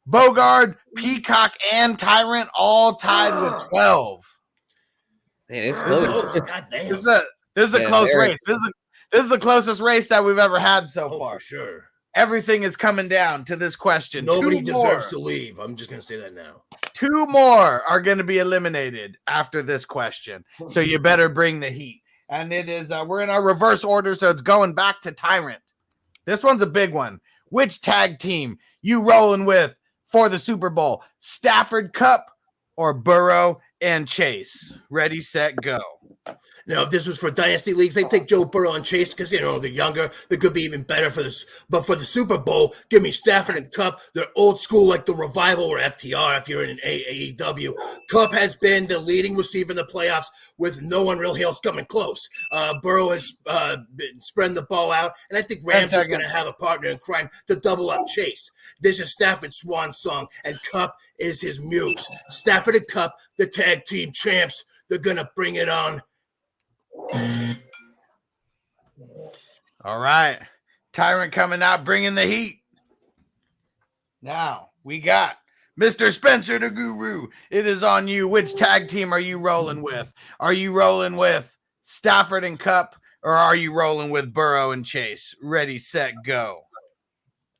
Bogard, Peacock, and Tyrant all tied with 12. Man, it's close. God damn. This is a close race. This is the closest race that we've ever had so far. For sure. Everything is coming down to this question. Nobody deserves to leave. I'm just going to say that now. 2 more are going to be eliminated after this question. So you better bring the heat. And it is, we're in our reverse order, so it's going back to Tyrant. This one's a big one. Which tag team you rolling with for the Super Bowl? Stafford Cup or Burrow and Chase? Ready, set, go. Now, if this was for Dynasty Leagues, they take Joe Burrow and Chase because, they're younger. They could be even better for this. But for the Super Bowl, give me Stafford and Cup. They're old school like the Revival or FTR if you're in an AEW. Cup has been the leading receiver in the playoffs with no one really else coming close. Burrow has been spreading the ball out, and I think Rams is going to have a partner in crime to double up Chase. This is Stafford's swan song, and Cup is his muse. Stafford and Cup, the tag team champs, they're going to bring it on. All right. Tyrant coming out, bringing the heat. Now, we got Mr. Spencer the Guru. It is on you. Which tag team are you rolling with? Are you rolling with Stafford and Cup, or are you rolling with Burrow and Chase? Ready, set, go.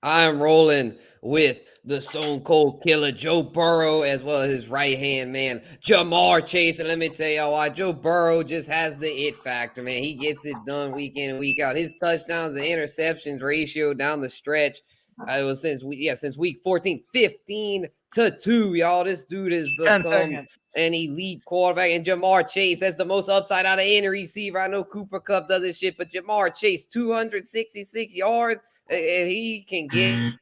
I'm rolling with the Stone Cold Killer, Joe Burrow, as well as his right-hand man, Jamar Chase. And let me tell y'all why. Joe Burrow just has the it factor, man. He gets it done week in and week out. His touchdowns and interceptions ratio down the stretch, it was since week 14, 15-2, y'all. This dude has become an elite quarterback. And Jamar Chase has the most upside out of any receiver. I know Cooper Kupp does this shit, but Jamar Chase, 266 yards, and he can get...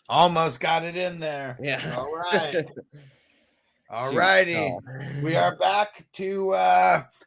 Almost got it in there. Yeah. All right. All righty. We are back to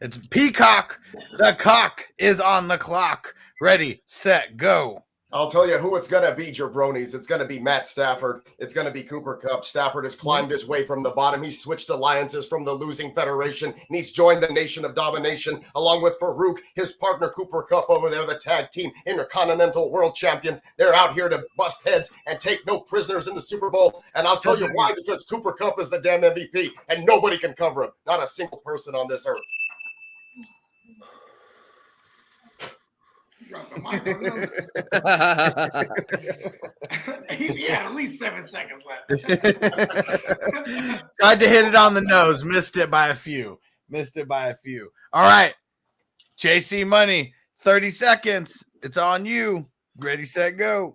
it's Peacock. The cock is on the clock. Ready, set, go. I'll tell you who it's going to be, jabronis. It's going to be Matt Stafford. It's going to be Cooper Kupp. Stafford has climbed his way from the bottom. He's switched alliances from the losing federation, and he's joined the Nation of Domination, along with Farouk, his partner Cooper Kupp over there, the tag team Intercontinental World Champions. They're out here to bust heads and take no prisoners in the Super Bowl. And I'll tell you why, because Cooper Kupp is the damn MVP, and nobody can cover him. Not a single person on this earth. He had at least 7 seconds left. Tried to hit it on the nose, missed it by a few. All right, JC Money, 30 seconds. It's on you. Ready, set, go.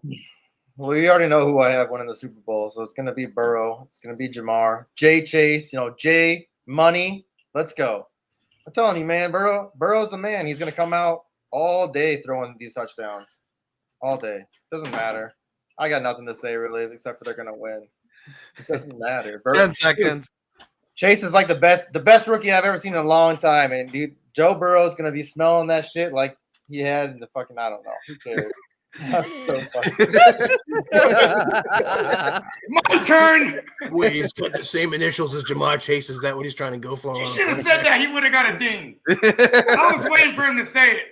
Well, we already know who I have winning the Super Bowl, so it's going to be Burrow. It's going to be Jamar. Jay Chase, Jay Money. Let's go. I'm telling you, man, Burrow's the man. He's going to come out all day throwing these touchdowns. All day. Doesn't matter. I got nothing to say, really, except for they're going to win. It doesn't matter. 10 seconds. Chase is like the best rookie I've ever seen in a long time. And, dude, Joe Burrow is going to be smelling that shit like he had in the fucking, I don't know. Who cares? That's so funny. My turn. Wait, he's got the same initials as Jamar Chase. Is that what he's trying to go for? You should have said that. He would have got a ding. I was waiting for him to say it.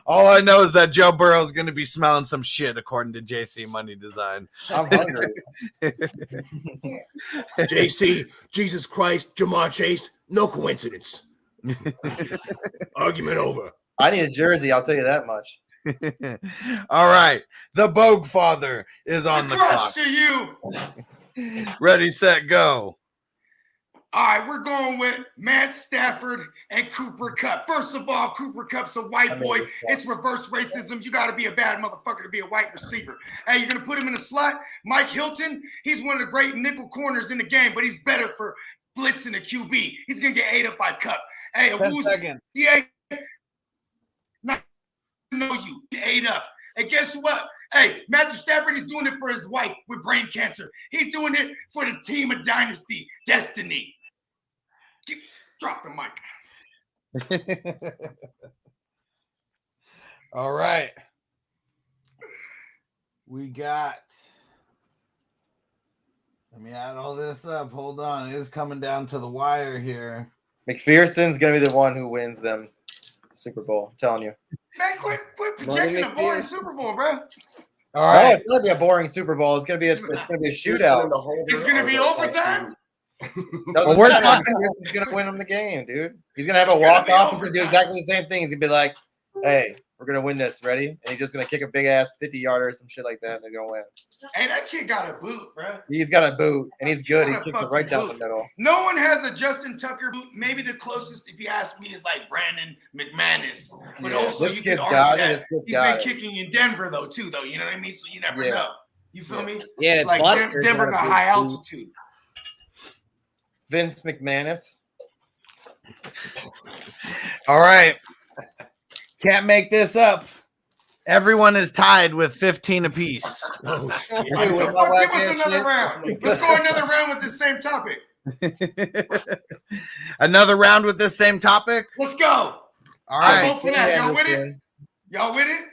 All I know is that Joe Burrow is going to be smelling some shit, according to JC Money Design. I'm hungry. JC, Jesus Christ, Jamar Chase, no coincidence. Argument over. I need a jersey. I'll tell you that much. All right, the Bogue Father is on the clock. To you. Ready, set, go. All right, we're going with Matt Stafford and Cooper Kupp. First of all, Cooper Kupp's a white boy. It's reverse racism. You got to be a bad motherfucker to be a white receiver. Hey, you're going to put him in a slot? Mike Hilton, he's one of the great nickel corners in the game, but he's better for blitzing a QB. He's going to get ate up by Kupp. Hey, 10 seconds. Yeah, not know you. Get ate up. And guess what? Hey, Matthew Stafford is doing it for his wife with brain cancer. He's doing it for the team of Dynasty Destiny. Drop the mic. All right. We got. Let me add all this up. Hold on. It is coming down to the wire here. McPherson's going to be the one who wins them Super Bowl. I'm telling you. Man, quit projecting a boring Super Bowl, bro. All right. No, it's going to be a boring Super Bowl. It's going to be a shootout. It's going to be overtime. Doesn't we're matter. talking- He's gonna win him the game, dude. He's gonna have a walk off. He's gonna do exactly the same thing. He's gonna be like, "Hey, we're gonna win this. Ready?" And he's just gonna kick a big ass 50-yarder or some shit like that, and they're gonna win. Hey, that kid got a boot, bro. He's got a boot, and he's good. He got a kicks it fucking right down the boot. middle. No one has a Justin Tucker boot. Maybe the closest, if you ask me, is like Brandon McManus. But Yeah, also, this you can kid's argue got it. that This kid's he's got been it. kicking in Denver, though, too, though. You know what I mean? So you never Yeah. know. You feel me? Yeah, Like Buster's Denver got a got big high boot. altitude. Vince McManus. All right. Can't make this up. Everyone is tied with 15 apiece. Oh, shit. Give us another round. Let's go another round with the same topic. Another round with this same topic. Let's go. All I right. vote for that. Y'all with it? Y'all with it?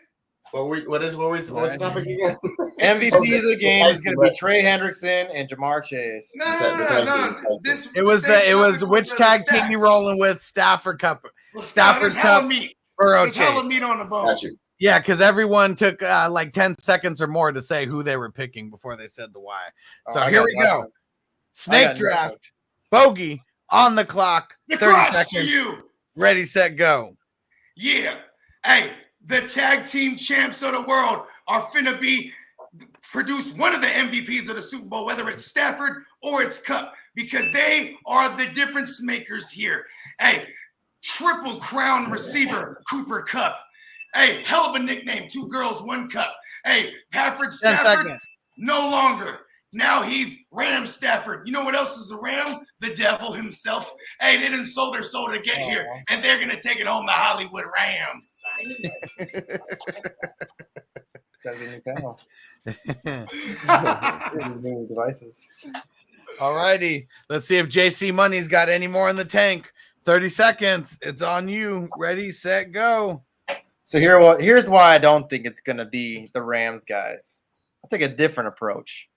What's the topic again? MVP of the game is going to be Trey Hendrickson and Jamar Chase. No. This It was which tag team you rolling with? Stafford Cup. Stafford Cup. Burrow There's hella Chase. meat on the bone. Got you. Yeah, because everyone took like 10 seconds or more to say who they were picking before they said the why. So I here got we nothing. go. Snake got draft. Bogey on the clock. The 30 crotch to seconds. you. Ready, set, go. Yeah. Hey, the tag team champs of the world are finna produce one of the MVPs of the Super Bowl, whether it's Stafford or it's Cup, because they are the difference makers here. Hey, triple crown receiver, Cooper Cup. Hey, hell of a nickname, 2 girls, 1 cup. Hey, Pafford 10 Stafford, seconds. no longer. Now he's Ram Stafford. You know what else is a Ram? The devil himself. Hey, they didn't sold their soul to get here, and they're going to take it home to Hollywood Rams. Gotta be new devices. All righty. Let's see if JC Money's got any more in the tank. 30 seconds. It's on you. Ready, set, go. So here's why I don't think it's going to be the Rams guys. I'll take a different approach.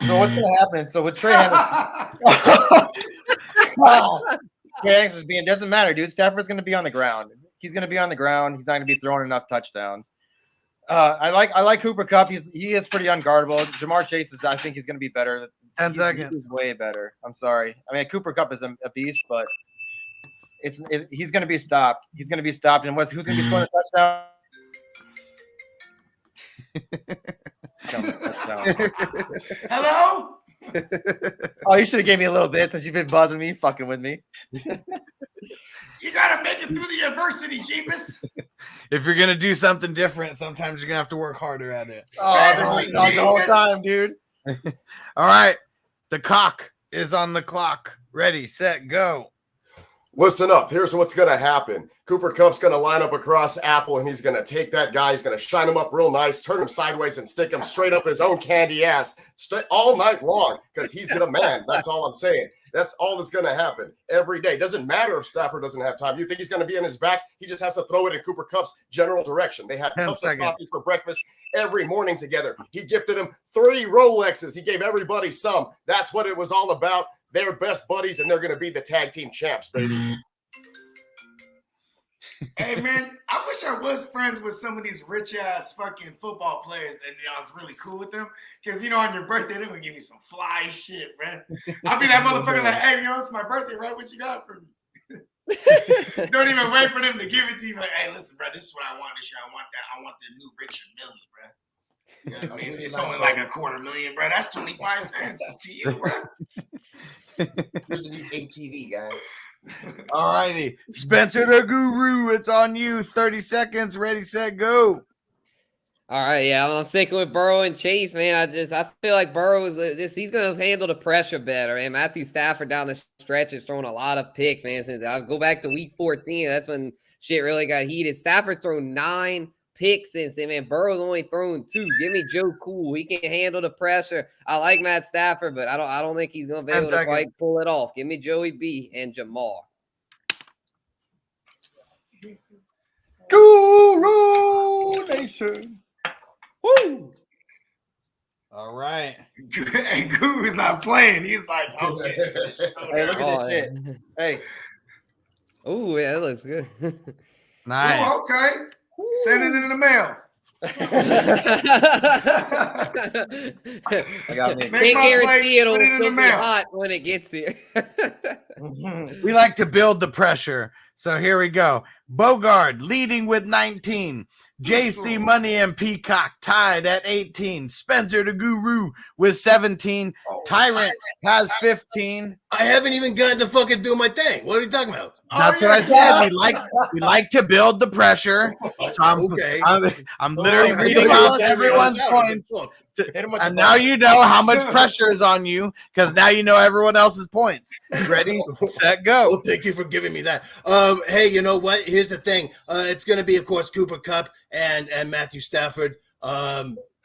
So what's going to happen? So with Trey Hendrickson, Trey Hendrickson's doesn't matter, dude. Stafford's going to be on the ground. He's going to be on the ground. He's not going to be throwing enough touchdowns. I like Cooper Kupp. He is pretty unguardable. Jamar Chase I think he's going to be better. 10 seconds. He's way better. I'm sorry. I mean, Cooper Kupp is a beast, but he's going to be stopped. He's going to be stopped. And who's going to be scoring a touchdown? Hello? Oh, you should have gave me a little bit since you've been buzzing me, fucking with me. You got to make it through the adversity, Jeebus. If you're going to do something different, sometimes you're going to have to work harder at it. Oh, I've been waiting on the whole time, dude. All right. The cock is on the clock. Ready, set, go. Listen up. Here's what's going to happen. Cooper Kupp's going to line up across Apple, and he's going to take that guy. He's going to shine him up real nice, turn him sideways, and stick him straight up his own candy ass all night long because he's the man. That's all I'm saying. That's all that's going to happen every day. Doesn't matter if Stafford doesn't have time. You think he's going to be in his back? He just has to throw it in Cooper Kupp's general direction. They had 10 cups seconds. of coffee for breakfast every morning together. He gifted him 3 Rolexes. He gave everybody some. That's what it was all about. They're best buddies, and they're going to be the tag team champs, baby. Hey, man, I wish I was friends with some of these rich-ass fucking football players and I was really cool with them. Because, on your birthday, they're going to give you some fly shit, man. I'll be that motherfucker like, hey, it's my birthday, right? What you got for me? Don't even wait for them to give it to you. Like, hey, listen, bro, this is what I want this year. I want that. I want the new Richard Millie, bro. You know what I mean? It's only like $250,000, bro. That's 25 cents to you, bro. Here's the new ATV guy. All righty. Spencer the Guru, it's on you. 30 seconds. Ready, set, go. All right, yeah, I'm sticking with Burrow and Chase, man. I feel like Burrow is he's going to handle the pressure better. And Matthew Stafford down the stretch is throwing a lot of picks, man. Since I go back to week 14, that's when shit really got heated. Stafford's thrown 9 picks since then, man. Burrow's only thrown 2. Give me Joe Cool. He can handle the pressure. I like Matt Stafford, but I don't think he's going to be able to quite pull it off. Give me Joey B and Jamar. Guru Nation. Woo! All right. And Guru's not playing. He's like, okay. Hey, look at this shit. Hey. Oh, yeah, that looks good. Nice. Oh, okay. Send it in the mail. I got me. Make Can't my guarantee plate, it'll put it in still the be mail. hot when it gets here. We like to build the pressure. So here we go. Bogard leading with 19. JC Money and Peacock tied at 18. Spencer the Guru with 17. Tyrant has 15. I haven't even gotten to fucking do my thing. What are you talking about? That's what I said. We like to build the pressure. So Okay. I'm literally Okay. reading Okay. out Okay. everyone's Okay. points. Look, And now you know how much pressure is on you because now you know everyone else's points. Ready, set, go. well, thank you for giving me that. Hey, you know what? Here's the thing. It's going to be, of course, Cooper Kupp and Matthew Stafford.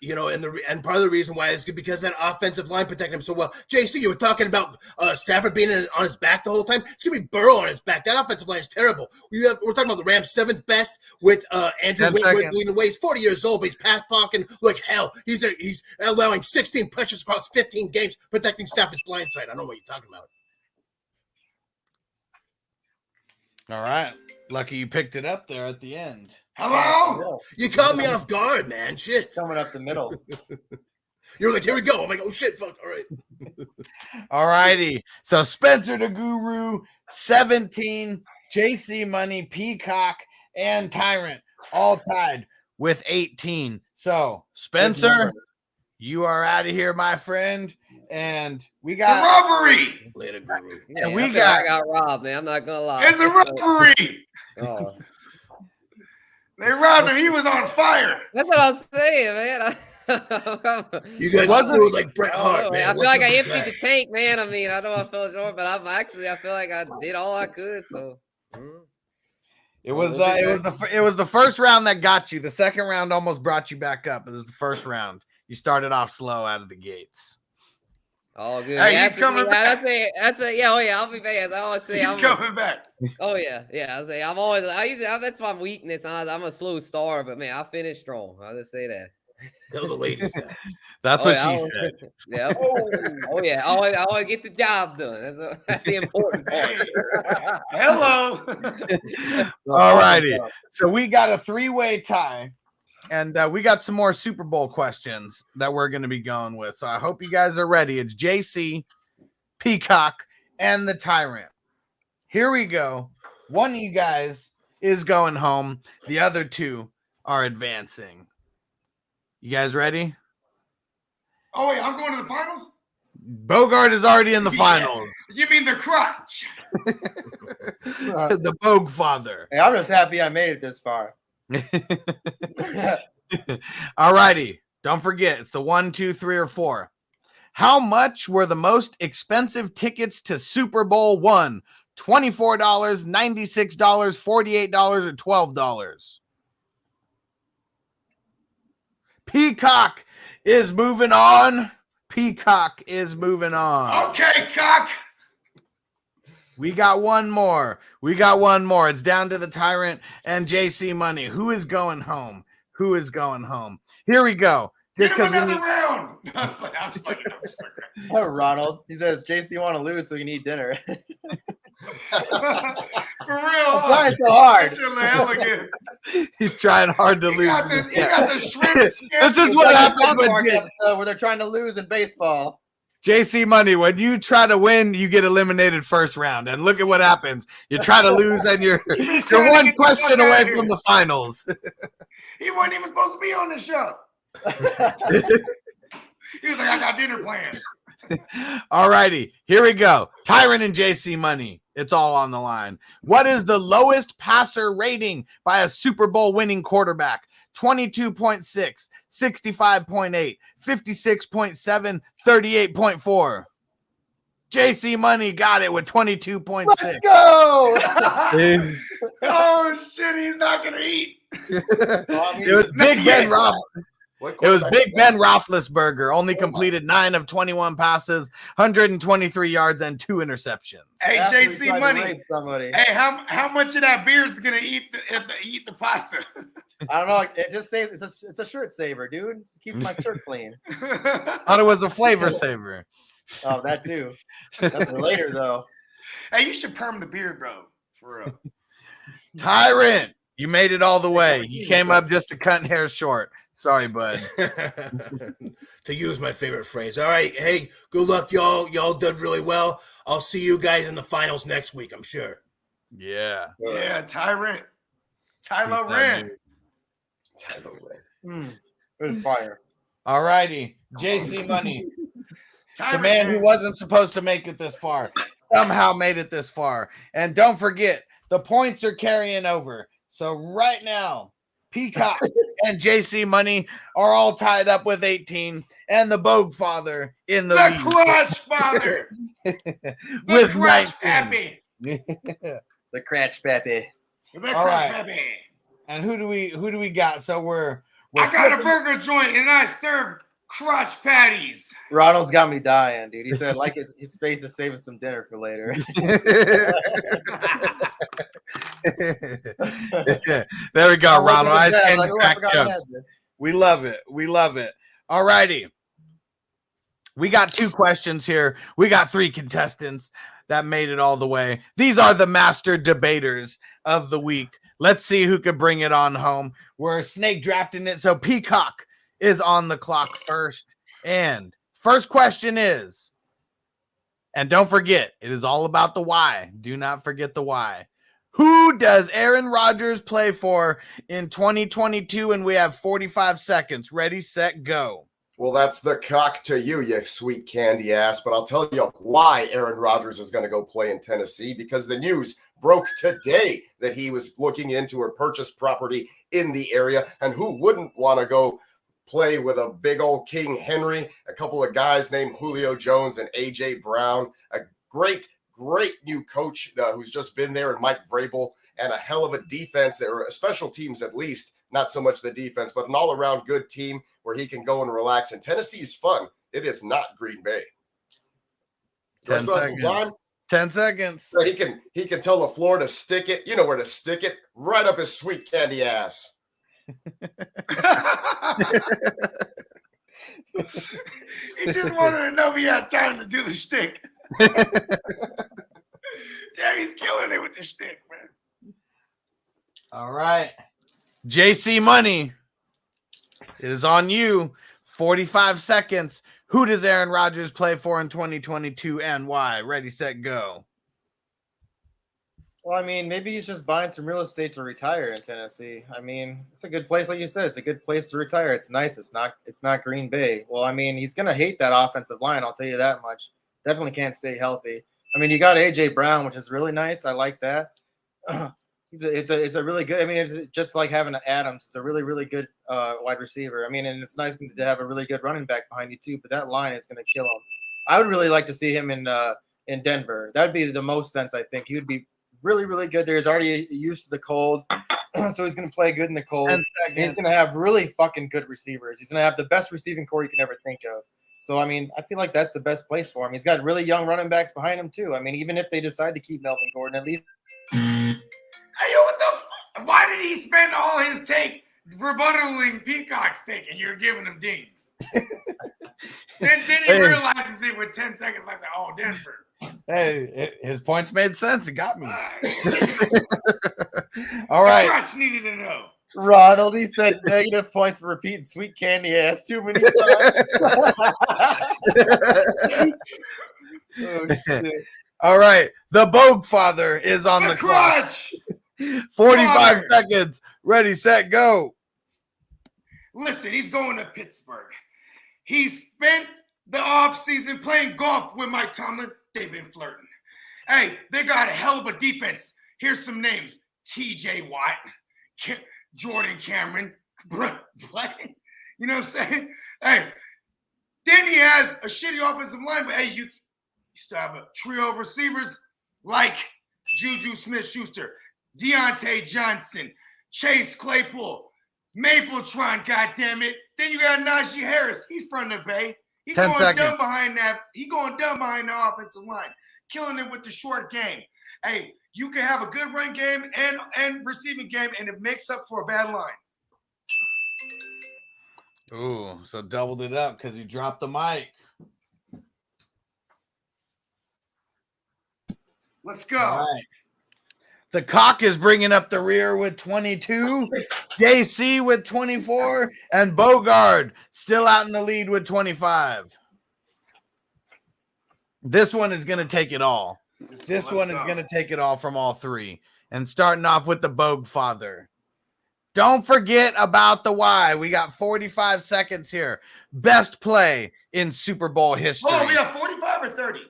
You know, and part of the reason why is because that offensive line protected him so well. JC, you were talking about Stafford being on his back the whole time. It's gonna be Burrow on his back. That offensive line is terrible. We're talking about the Rams' 7th best with Andrew Whitworth leading the way. He's 40 years old, but he's pass blocking like hell. He's allowing 16 pressures across 15 games, protecting Stafford's blind side. I don't know what you're talking about. All right. Lucky you picked it up there at the end. Hello? You caught me off guard, man. Shit. Coming up the middle. You're like, here we go. I'm like, oh shit, fuck. All right. All righty. So Spencer the Guru, 17, JC Money, Peacock, and Tyrant all tied with 18. So Spencer, you are out of here, my friend. And we It's a got robbery. Later, Guru. Yeah, we I feel got- like I got robbed, man. I'm not gonna lie. It's a robbery. Oh. They robbed him. He was on fire. That's what I was saying, man. You got Wasn't- screwed like Bret Hart, Oh, man. I feel What's like up I with emptied that? the tank, man. I mean, I know I fell short, but I feel like I did all I could. So it was the first round that got you. The second round almost brought you back up. It was the first round. You started off slow out of the gates. all good. Hey, Yeah, he's coming back. That's it. Yeah, oh yeah, I'll be fast. I always say He's coming back. Oh yeah. I say that's my weakness. I'm a slow starter, but man, I finish strong. I'll just say that. Tell the ladies that. That's Oh, what yeah, she I always- said. Yeah. Oh yeah. I always get the job done. That's the important part. Hello. All righty. So we got a 3-way tie, and we got some more Super Bowl questions that we're going to be going with. So I hope you guys are ready. It's JC, Peacock, and the Tyrant. Here we go. One of you guys is going home. The other two are advancing. You guys ready? Oh wait, I'm going to the finals. Bogard is already in the finals. You mean the crutch? The Bogue father. Hey, I'm just happy I made it this far. All righty. Don't forget, it's the 1, 2, 3, or 4. How much were the most expensive tickets to Super Bowl I? $24, $96, $48, or $12? Peacock is moving on. Peacock is moving on. Okay, cock. We got one more. It's down to the Tyrant and JC Money. Who is going home? Here we go. Just Give him because another round. I'm just fucking. Ronald, he says, JC want to lose so he can eat dinner. For real. I'm trying so hard. Elegant. he's trying hard to He lose. got the shrimp. This is what Like a happens South when Park episode where they're trying to lose in baseball. JC Money. When you try to win, you get eliminated first round. And look at what happens. You try to lose, and you're trying one to get the question fuck outta away here. from the finals. He wasn't even supposed to be on the show. He was like, I got dinner plans. All righty, here we go. Tyrant and JC Money. It's all on the line. What is the lowest passer rating by a Super Bowl winning quarterback? 22.6, 65.8, 56.7, 38.4. JC Money got it with 22.6. Let's go. Oh shit, he's not gonna eat. It was Big Ben Roethlisberger. Only completed 9 of 21 passes, 123 yards, and 2 interceptions. Hey, After he JC tried to Money. rape somebody. Hey, how much of that beard's gonna eat the pasta? I don't know. It just says it's a shirt saver, dude. It keeps my shirt clean. Thought it was a flavor saver. Oh, that too. That's for later though. Hey, you should perm the beard, bro. For real. Tyrant, you made it all the way. You came up just a cut hair short. Sorry, bud. To use my favorite phrase. All right. Hey, good luck, y'all. Y'all did really well. I'll see you guys in the finals next week, I'm sure. Yeah. Yeah, Tyrant. Tyler Peace out, Rand. dude. Tyler Rand. Good fire. All righty. JC Money. The Tyrant man who man. wasn't supposed to make it this far somehow made it this far. And don't forget, the points are carrying over. So right now, Peacock and JC Money are all tied up with 18, and the Bogue Father in the lead Crutch Father. with Crutch 19. Pappy. The Cratch Pappy. The All Crutch right. Pappy. And who do we got? So we're I got a flipping- burger joint and I serve crotch patties. Ronald's got me dying, dude. He said like his face is saving some dinner for later. There we go, Ronald. I Ice candy like, oh, I crack forgot I had jokes. this. We love it. We love it. All righty. We got 2 questions here. We got 3 contestants that made it all the way. These are the master debaters of the week. Let's see who could bring it on home. We're snake drafting it. So Peacock is on the clock first. And first question is, and don't forget, it is all about the why. Do not forget the why. Who does Aaron Rodgers play for in 2022? And we have 45 seconds. Ready, set, go. Well, that's the cock to you, you sweet candy ass. But I'll tell you why Aaron Rodgers is going to go play in Tennessee, because the news broke today that he was looking into or purchase property in the area. And who wouldn't want to go play with a big old King Henry, a couple of guys named Julio Jones and A.J. Brown, a great new coach who's just been there, and Mike Vrabel, and a hell of a defense. There are special teams, at least, not so much the defense, but an all-around good team where he can go and relax. And Tennessee's fun. It is not Green Bay. 10 Still have some time? seconds. 10 seconds. So he can tell LaFleur to stick it. You know where to stick it. Right up his sweet candy ass. He just wanted to know if he had time to do the shtick. Damn, he's killing it with the shtick, man. All right. JC Money, it is on you. 45 seconds. Who does Aaron Rodgers play for in 2022 and why? Ready, set, go. Well, I mean, maybe he's just buying some real estate to retire in Tennessee. I mean, it's a good place, like you said. It's a good place to retire. It's nice. It's not Green Bay. Well, I mean, he's gonna hate that offensive line. I'll tell you that much. Definitely can't stay healthy. I mean, you got A.J. Brown, which is really nice. I like that. It's a really good. I mean, it's just like having Adams. It's a really, really good wide receiver. I mean, and it's nice to have a really good running back behind you too. But that line is going to kill him. I would really like to see him in Denver. That'd be the most sense. I think he would be really, really good there. He's already used to the cold, so he's going to play good in the cold. And he's going to have really fucking good receivers. He's going to have the best receiving core you can ever think of. So, I mean, I feel like that's the best place for him. He's got really young running backs behind him, too. I mean, even if they decide to keep Melvin Gordon, at least. Hey, yo, what the why did he spend all his take rebuttaling Peacock's take and you're giving him dings? then he realizes it with 10 seconds left. Like, oh, Denver. Hey, his points made sense. It got me. All right. Crutch needed to know. Ronald, he said negative points for repeating sweet candy ass too many times. Oh, shit. All right. The Bogue Father is on the clock. Crutch! 45 seconds. Ready, set, go. Listen, he's going to Pittsburgh. He spent the offseason playing golf with Mike Tomlin. They've been flirting. Hey, they got a hell of a defense. Here's some names. T.J. Watt, Jordan Cameron. What? You know what I'm saying? Hey, then he has a shitty offensive line, but hey, you still have a trio of receivers like Juju Smith-Schuster, Deontay Johnson, Chase Claypool, Mapletron, goddammit. Then you got Najee Harris. He's from the Bay. He's going dumb behind that. He's going dumb behind the offensive line, killing it with the short game. Hey, you can have a good run game and receiving game, and it makes up for a bad line. Ooh, so doubled it up because you dropped the mic. Let's go. All right. The Cock is bringing up the rear with 22. JC with 24. And Bogard still out in the lead with 25. This one is going to take it all. This one is going to take it all from all three. And starting off with the Bog Father. Don't forget about the why. We got 45 seconds here. Best play in Super Bowl history. Oh, we have 45 or 30?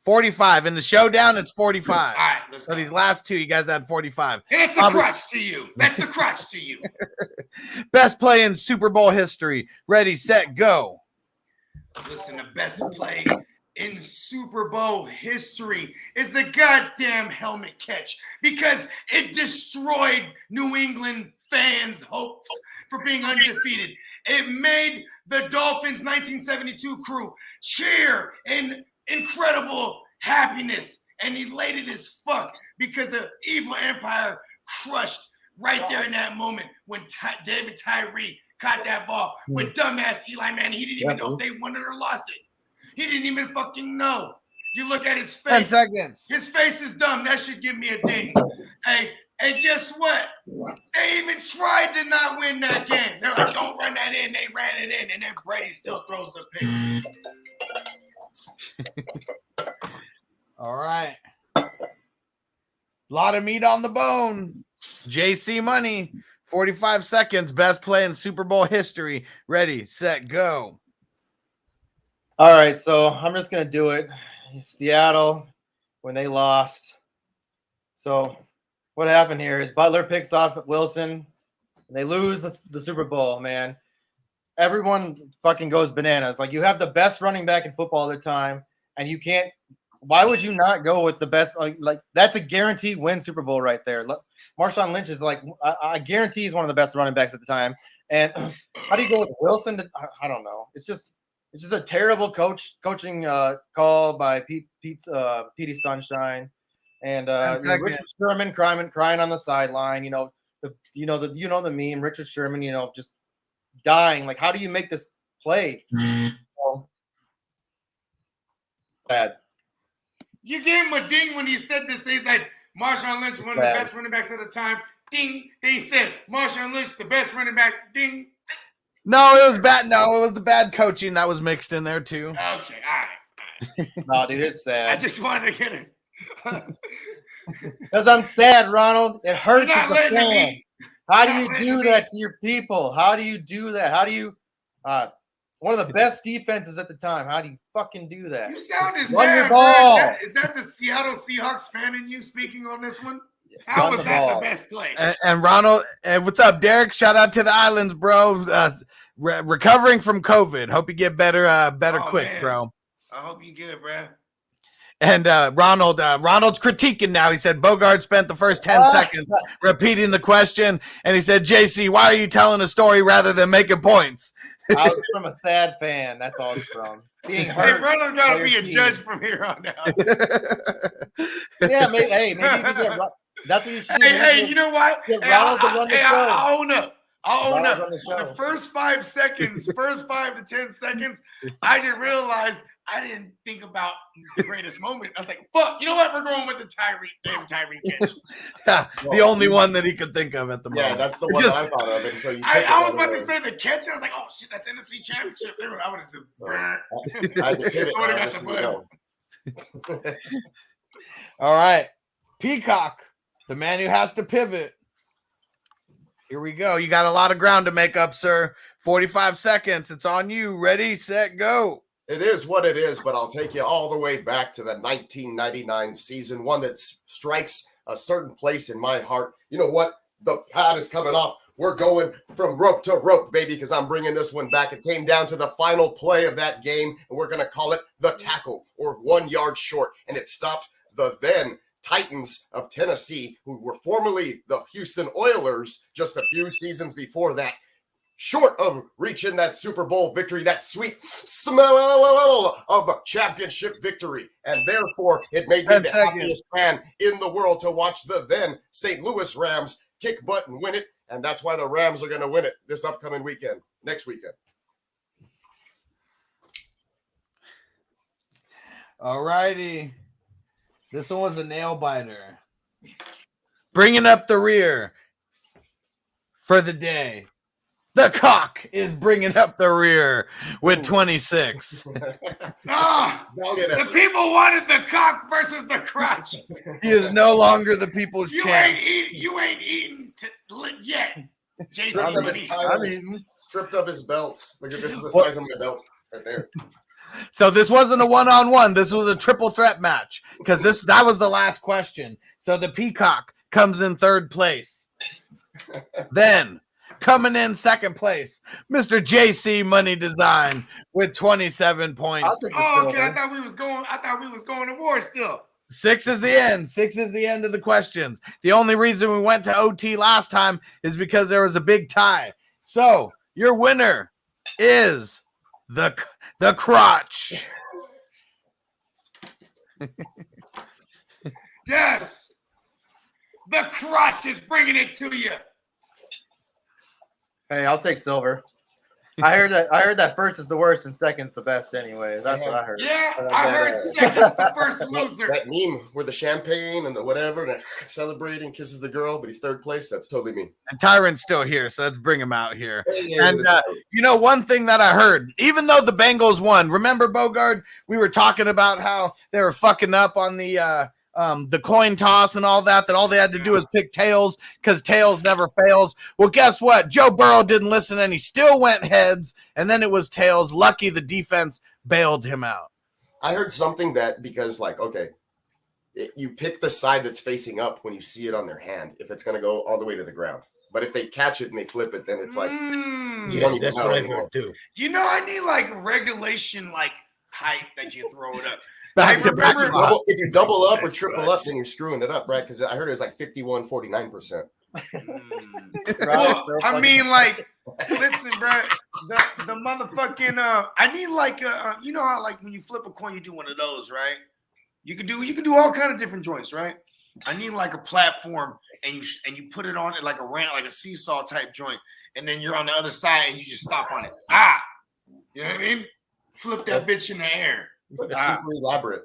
45. In the showdown, it's 45. All right, let's So go. these last two, you guys had 45. It's a crutch to you. That's a crutch to you. Best play in Super Bowl history. Ready, set, go. Listen, the best play in Super Bowl history is the goddamn helmet catch because it destroyed New England fans' hopes for being undefeated. It made the Dolphins 1972 crew cheer in incredible happiness and elated as fuck because the evil empire crushed right there in that moment when David Tyree caught that ball with dumbass Eli Manning. He didn't even know if they won it or lost it. He didn't even fucking know. You look at his 10 face. seconds. His face is dumb. That should give me a ding. Hey, and guess what? They even tried to not win that game. They're like, don't run that in. They ran it in, and then Brady still throws the pick. All right. Lot of meat on the bone. JC Money, 45 seconds. Best play in Super Bowl history. Ready, set, go. All right, so I'm just gonna do it. Seattle, when they lost. So what happened here is Butler picks off Wilson, and they lose the Super Bowl, man. Everyone fucking goes bananas. Like, you have the best running back in football at the time, and you can't. Why would you not go with the best? Like that's a guaranteed win Super Bowl right there. Marshawn Lynch is like, I guarantee he's one of the best running backs at the time. And how do you go with Wilson? I don't know. It's just a terrible coaching call by Petey Sunshine, and Richard Sherman crying on the sideline. The meme. Richard Sherman, just dying. Like, how do you make this play? Bad. You gave him a ding when he said this. He's like, Marshawn Lynch, one of the best running backs at the time. Ding. They said, Marshawn Lynch, the best running back. Ding. No, it was bad. No, it was the bad coaching that was mixed in there too. Okay, all right. No, dude, it's sad. I just wanted to get it. Because I'm sad, Ronald. It hurts You're as not a letting fan. me. How do you do that to your people? How do you do that? How do you one of the best defenses at the time? How do you fucking do that? You sounded Run sad, your ball. bro. Is that the Seattle Seahawks fan in you speaking on this one? How was that the best play? And Ronald, what's up, Derek? Shout out to the islands, bro. Recovering from COVID. Hope you get better quick, man. bro. I hope you good, bro. And Ronald's critiquing now. He said Bogard spent the first 10 seconds repeating the question, and he said, JC, why are you telling a story rather than making points? I was from a sad fan. That's all it's from. Being hurt. Hey, Ronald's got to be a judge from here on out. Yeah, maybe you can get. That's what you should do. Hey, you know what? Get Ronald to run the show. I'll own up. I'll own Ronald up. run the show. The first 5 seconds, first 5 to 10 seconds, I didn't realize I didn't think about the greatest moment. I was like, fuck, you know what? We're going with the Tyree catch. The only one that he could think of at the moment. Yeah, that's the one that I thought of. And so you I was about to say the catch. I was like, oh, shit, that's NFC Championship. I would have just I had to pivot. I would have got just the so you buzz. know. All right. Peacock, the man who has to pivot. Here we go. You got a lot of ground to make up, sir. 45 seconds. It's on you. Ready, set, go. It is what it is, but I'll take you all the way back to the 1999 season, one that strikes a certain place in my heart. You know what? The pad is coming off. We're going from rope to rope, baby, because I'm bringing this one back. It came down to the final play of that game, and we're going to call it the tackle, or 1 yard short, and it stopped the then Titans of Tennessee, who were formerly the Houston Oilers just a few seasons before that, short of reaching that Super Bowl victory, that sweet smell of a championship victory. And therefore, it made me the happiest man in the world to watch the then St. Louis Rams kick butt and win it. And that's why the Rams are going to win it this upcoming weekend, next weekend. All righty. This one was a nail biter. bringing up the rear for the day. The cock is bringing up the rear with 26. The people wanted the cock versus the crotch. He is no longer the people's champ. You ain't eaten yet. Stripped of his titles, stripped of his belts. Look at this is the size of my belt right there. So this wasn't a one-on-one. This was a triple threat match because that was the last question. So the Peacock comes in third place. Then coming in second place, Mr. JC Money Design with 27 points. Oh, okay. I thought we was going to war still. 6 is the end. 6 is the end of the questions. The only reason we went to OT last time is because there was a big tie. So your winner is the crotch. Yes, the crotch is bringing it to you. Hey, I'll take silver. I heard that first is the worst and second's the best anyway. That's what I heard. Yeah, I heard second's the first loser. That meme with the champagne and the whatever, and celebrating, kisses the girl, but he's third place. That's totally me. And Tyrant's still here, so let's bring him out here. And one thing that I heard, even though the Bengals won, remember Bogard? We were talking about how they were fucking up on the coin toss and all that all they had to do was pick tails because tails never fails. Well, guess what? Joe Burrow didn't listen and he still went heads, and then it was tails. Lucky the defense bailed him out. I heard something that because, you pick the side that's facing up when you see it on their hand, if it's going to go all the way to the ground. But if they catch it and they flip it, then it's like, yeah, that's what I've heard too. I need regulation, height that you throw it up. If you double up or triple up, then you're screwing it up, right? Because I heard it was 51-49%. Well, I mean, listen, bro, the motherfucking I need you know how when you flip a coin, you do one of those, right? You can do all kind of different joints, right? I need a platform, and you put it on it like a ramp, like a seesaw type joint, and then you're on the other side and you just stop on it. You know what I mean? Flip that bitch in the air. It's super elaborate.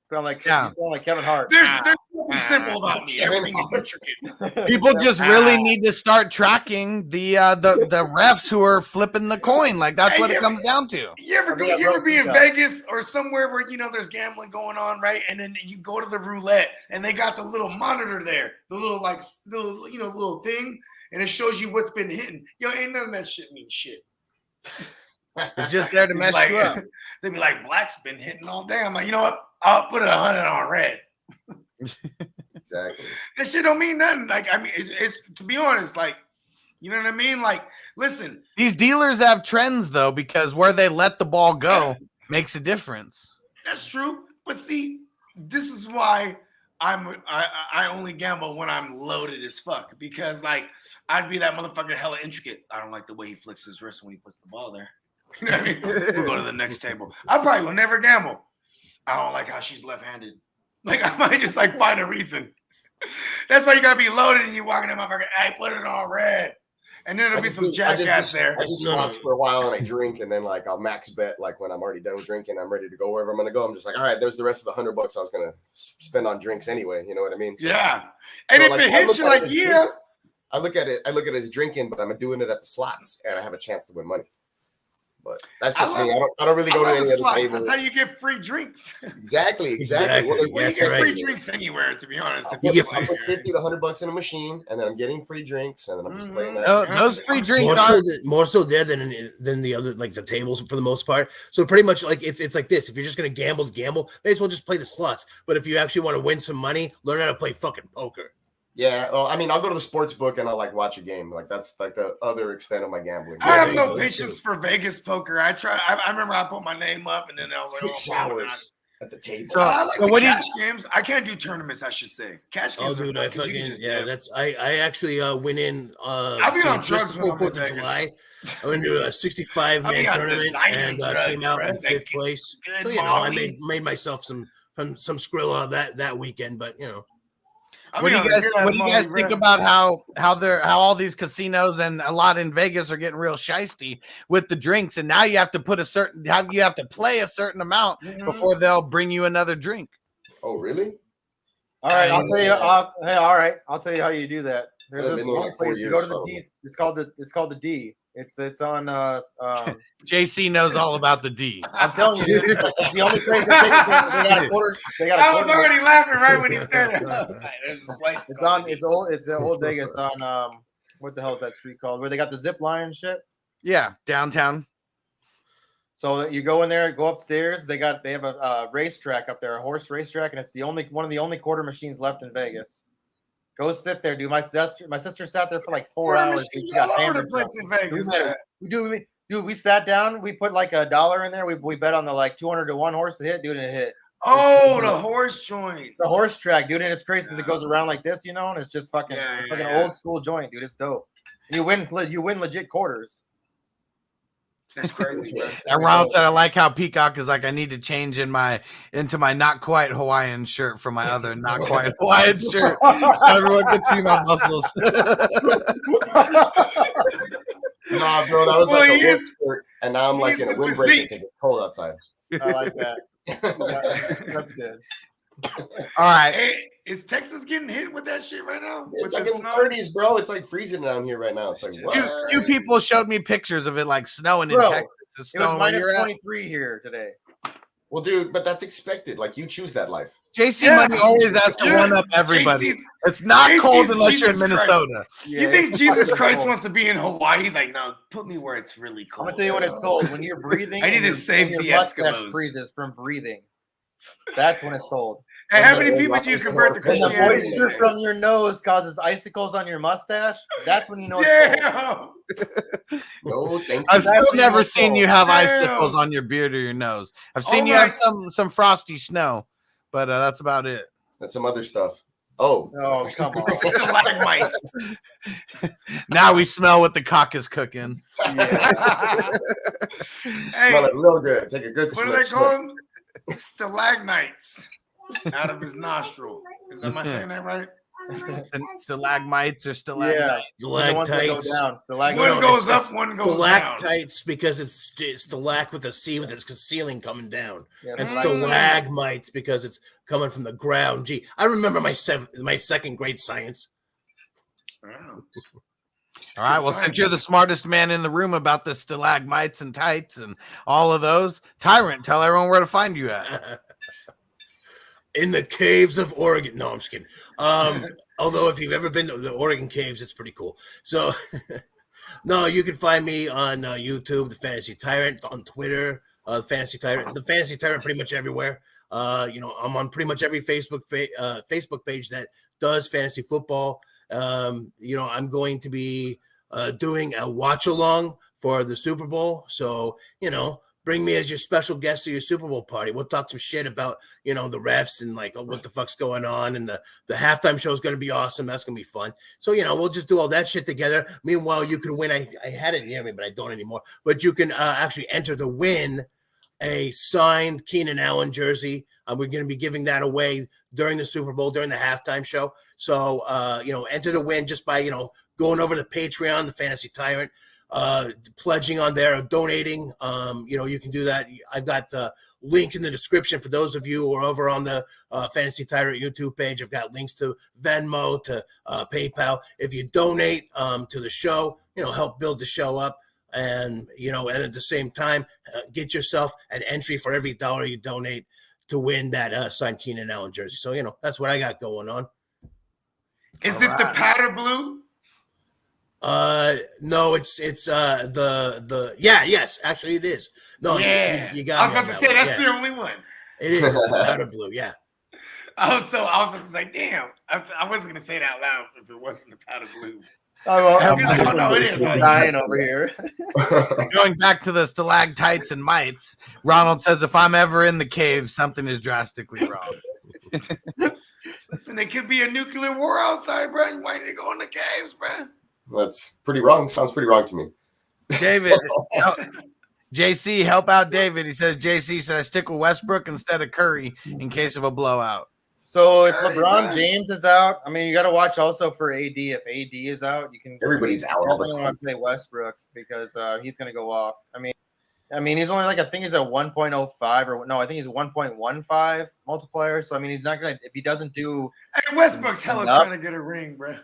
You sound like Kevin Hart. There's nothing simple about me. Everything is intricate. People just really need to start tracking the refs who are flipping the coin. That's what it comes down to. You ever be in Vegas or somewhere where there's gambling going on, right? And then you go to the roulette and they got the little monitor there, the little little thing, and it shows you what's been hitting. Ain't none of that shit mean shit. It's just there to mess you up. They'd be like, black's been hitting all day. I'm like, you know what? I'll put 100 on red. Exactly. That shit don't mean nothing. It's to be honest, you know what I mean? Listen. These dealers have trends though, because where they let the ball go makes a difference. That's true. But see, this is why I only gamble when I'm loaded as fuck, because I'd be that motherfucker hella intricate. I don't like the way he flicks his wrist when he puts the ball there. You know what I mean? We'll go to the next table. I probably will never gamble. I don't like how she's left-handed. I might just find a reason. That's why you gotta be loaded and you walking in motherfucker. Hey, put it on red. And then there'll be some jackass there. I just slots for a while and I drink, and then I'll max bet when I'm already done with drinking, I'm ready to go wherever I'm gonna go. I'm just all right, there's the rest of the $100 I was gonna spend on drinks anyway. You know what I mean? So, yeah. And if it hits you I look at it as drinking, but I'm doing it at the slots and I have a chance to win money. But that's just me. I don't really go to any other table. That's how you get free drinks. Exactly. Well, you get free drinks anywhere, to be honest. I put $50 to $100 in a machine, and then I'm getting free drinks, and then I'm just playing that. Those free drinks more so there than the other, the tables for the most part. So pretty much it's like this. If you're just gonna gamble, may as well just play the slots. But if you actually want to win some money, learn how to play fucking poker. Yeah, well, I mean, I'll go to the sports book and I'll watch a game. That's the other extent of my gambling. I have no patience for Vegas poker. I remember I put my name up and then I was like, 6 hours at the table. So I like the cash games. I can't do tournaments, I should say. Cash games. Oh, dude, I actually went in. I'll be on drugs before 4th of July. I went to a 65-man tournament and came out in 5th place. So I made myself some skrill out of that weekend, but What do you guys think about how all these casinos and a lot in Vegas are getting real shisty with the drinks, and now you have to play a certain amount before they'll bring you another drink? Oh, really? All right, I'll tell you. Hey, all right, I'll tell you how you do that. There's I've this been doing one it 4 place. You go to years, the so- D. It's called the D. It's on. JC knows all about the D. I'm telling you, dude, it's the only place that they got a quarter. They got a I was quarter. already laughing right when he said it. There's this place It's called on. It's old. It's old Vegas on. What the hell is that street called? Where they got the zip line and shit. Yeah, downtown. So you go in there, go upstairs. They have a racetrack up there, a horse racetrack, and it's one of the only quarter machines left in Vegas. Go sit there, dude. My sister sat there for like 4 hours. Dude. She got all over hammered. the place in Vegas. We sat down. We put like $1 in there. We bet on the like 200 to 1 horse to hit, dude, and it hit. Oh, the horse joint. The horse track, dude, and it's crazy because it goes around like this, and it's just fucking. It's like an old school joint, dude. It's dope. You win legit quarters. That's crazy, bro. And Ronald said, I like how Peacock is like, I need to change into my not quite Hawaiian shirt from my other not quite Hawaiian shirt so everyone can see my muscles. Nah, bro, that was like a work shirt, and now I'm like in a the windbreaker physique. because it's cold outside. I like that. That's good. All right. Hey, is Texas getting hit with that shit right now? It's With like the in the snow? 30s, bro. It's like freezing down here right now. It's like, what? Two people showed me pictures of it like snowing in Bro, Texas. It's It was snowing where minus you're at. 23 here today. Well, dude, but that's expected. Like, you choose that life. JC Money always has to one up everybody. JC's It's not JC's cold unless you're in Jesus Christ. Minnesota. You think Jesus Christ wants to be in Hawaii? He's like, no, put me where it's really I'm cold. gonna tell you what it's cold when you're breathing. I need and to your- save and the your mustache Eskimos. freezes from breathing. That's when it's cold. Hey, how many Yeah, people do you convert to When the Christianity? moisture from your nose causes icicles on your mustache, that's when you know it's cold. Damn. No, thank you. I've still That's never what's seen cold. you have Damn. icicles on your beard or your nose. I've seen Oh you have my- some frosty snow, but that's about it. That's some other stuff. Oh, Oh, come on. Stalagmites. Now we smell what the cock is cooking. smell it real good. Take a good What do they sniff. call them? Stalagmites out of his nostril. Am I saying that right? Stalagmites or Yeah, stalagmites. the ones that go Stalactites. down. One goes up, one goes down. Stalactites because it's stalact with a C with its ceiling coming down, Yeah, and stalagmites. stalagmites because it's coming from the ground. Gee, I remember my second grade science. Wow. All right. Well, since you're the smartest man in the room about the stalagmites and tights and all of those, Tyrant, tell everyone where to find you at. In the caves of Oregon. No, I'm just kidding. Although if you've ever been to the Oregon caves, it's pretty cool. So, no, you can find me on YouTube, the Fantasy Tyrant, on Twitter, the Fantasy Tyrant pretty much everywhere. I'm on pretty much every Facebook page that does fantasy football. I'm going to be doing a watch along for the Super Bowl. So, bring me as your special guest to your Super Bowl party. We'll talk some shit about, the refs and like, what the fuck's going on. And the halftime show is going to be awesome. That's going to be fun. So, we'll just do all that shit together. Meanwhile, you can win. I had it near me, but I don't anymore. But you can actually enter to win a signed Keenan Allen jersey. We're going to be giving that away during the Super Bowl, during the halftime show. So, enter to win just by, going over to Patreon, the Fantasy Tyrant, pledging on there, donating. You can do that. I've got a link in the description for those of you who are over on the Fantasy Tyrant YouTube page. I've got links to Venmo, to PayPal. If you donate to the show, help build the show up. And, and at the same time, get yourself an entry for every $1 you donate to win that signed Keenan Allen jersey. So, that's what I got going on. Is it the powder blue? No, it's yes, actually it is. No, Yeah. you got I was me on about to that say one. that's Yeah. the only one. It is. It's the powder blue, yeah. I was just like, damn. I wasn't gonna say it out loud if it wasn't the powder blue. I'm He's like, oh, no, it is. dying over here. Going back to the stalactites and mites, Ronald says, if I'm ever in the cave, something is drastically wrong. Listen, there could be a nuclear war outside, bro. Why did they go in the caves, bro? That's pretty wrong. Sounds pretty wrong to me. David, JC, help out David. He says, JC, should I stick with Westbrook instead of Curry in case of a blowout? So if LeBron James is out, I mean, you got to watch also for AD. If AD is out, you can. Everybody's out all the definitely time. want to play Westbrook because he's going to go off. I mean, I mean, he's only like, I think he's a 1.05 or no, I think he's 1.15 multiplier. So I mean, he's not gonna if he doesn't do. Hey, Westbrook's hella trying to get a ring, bro.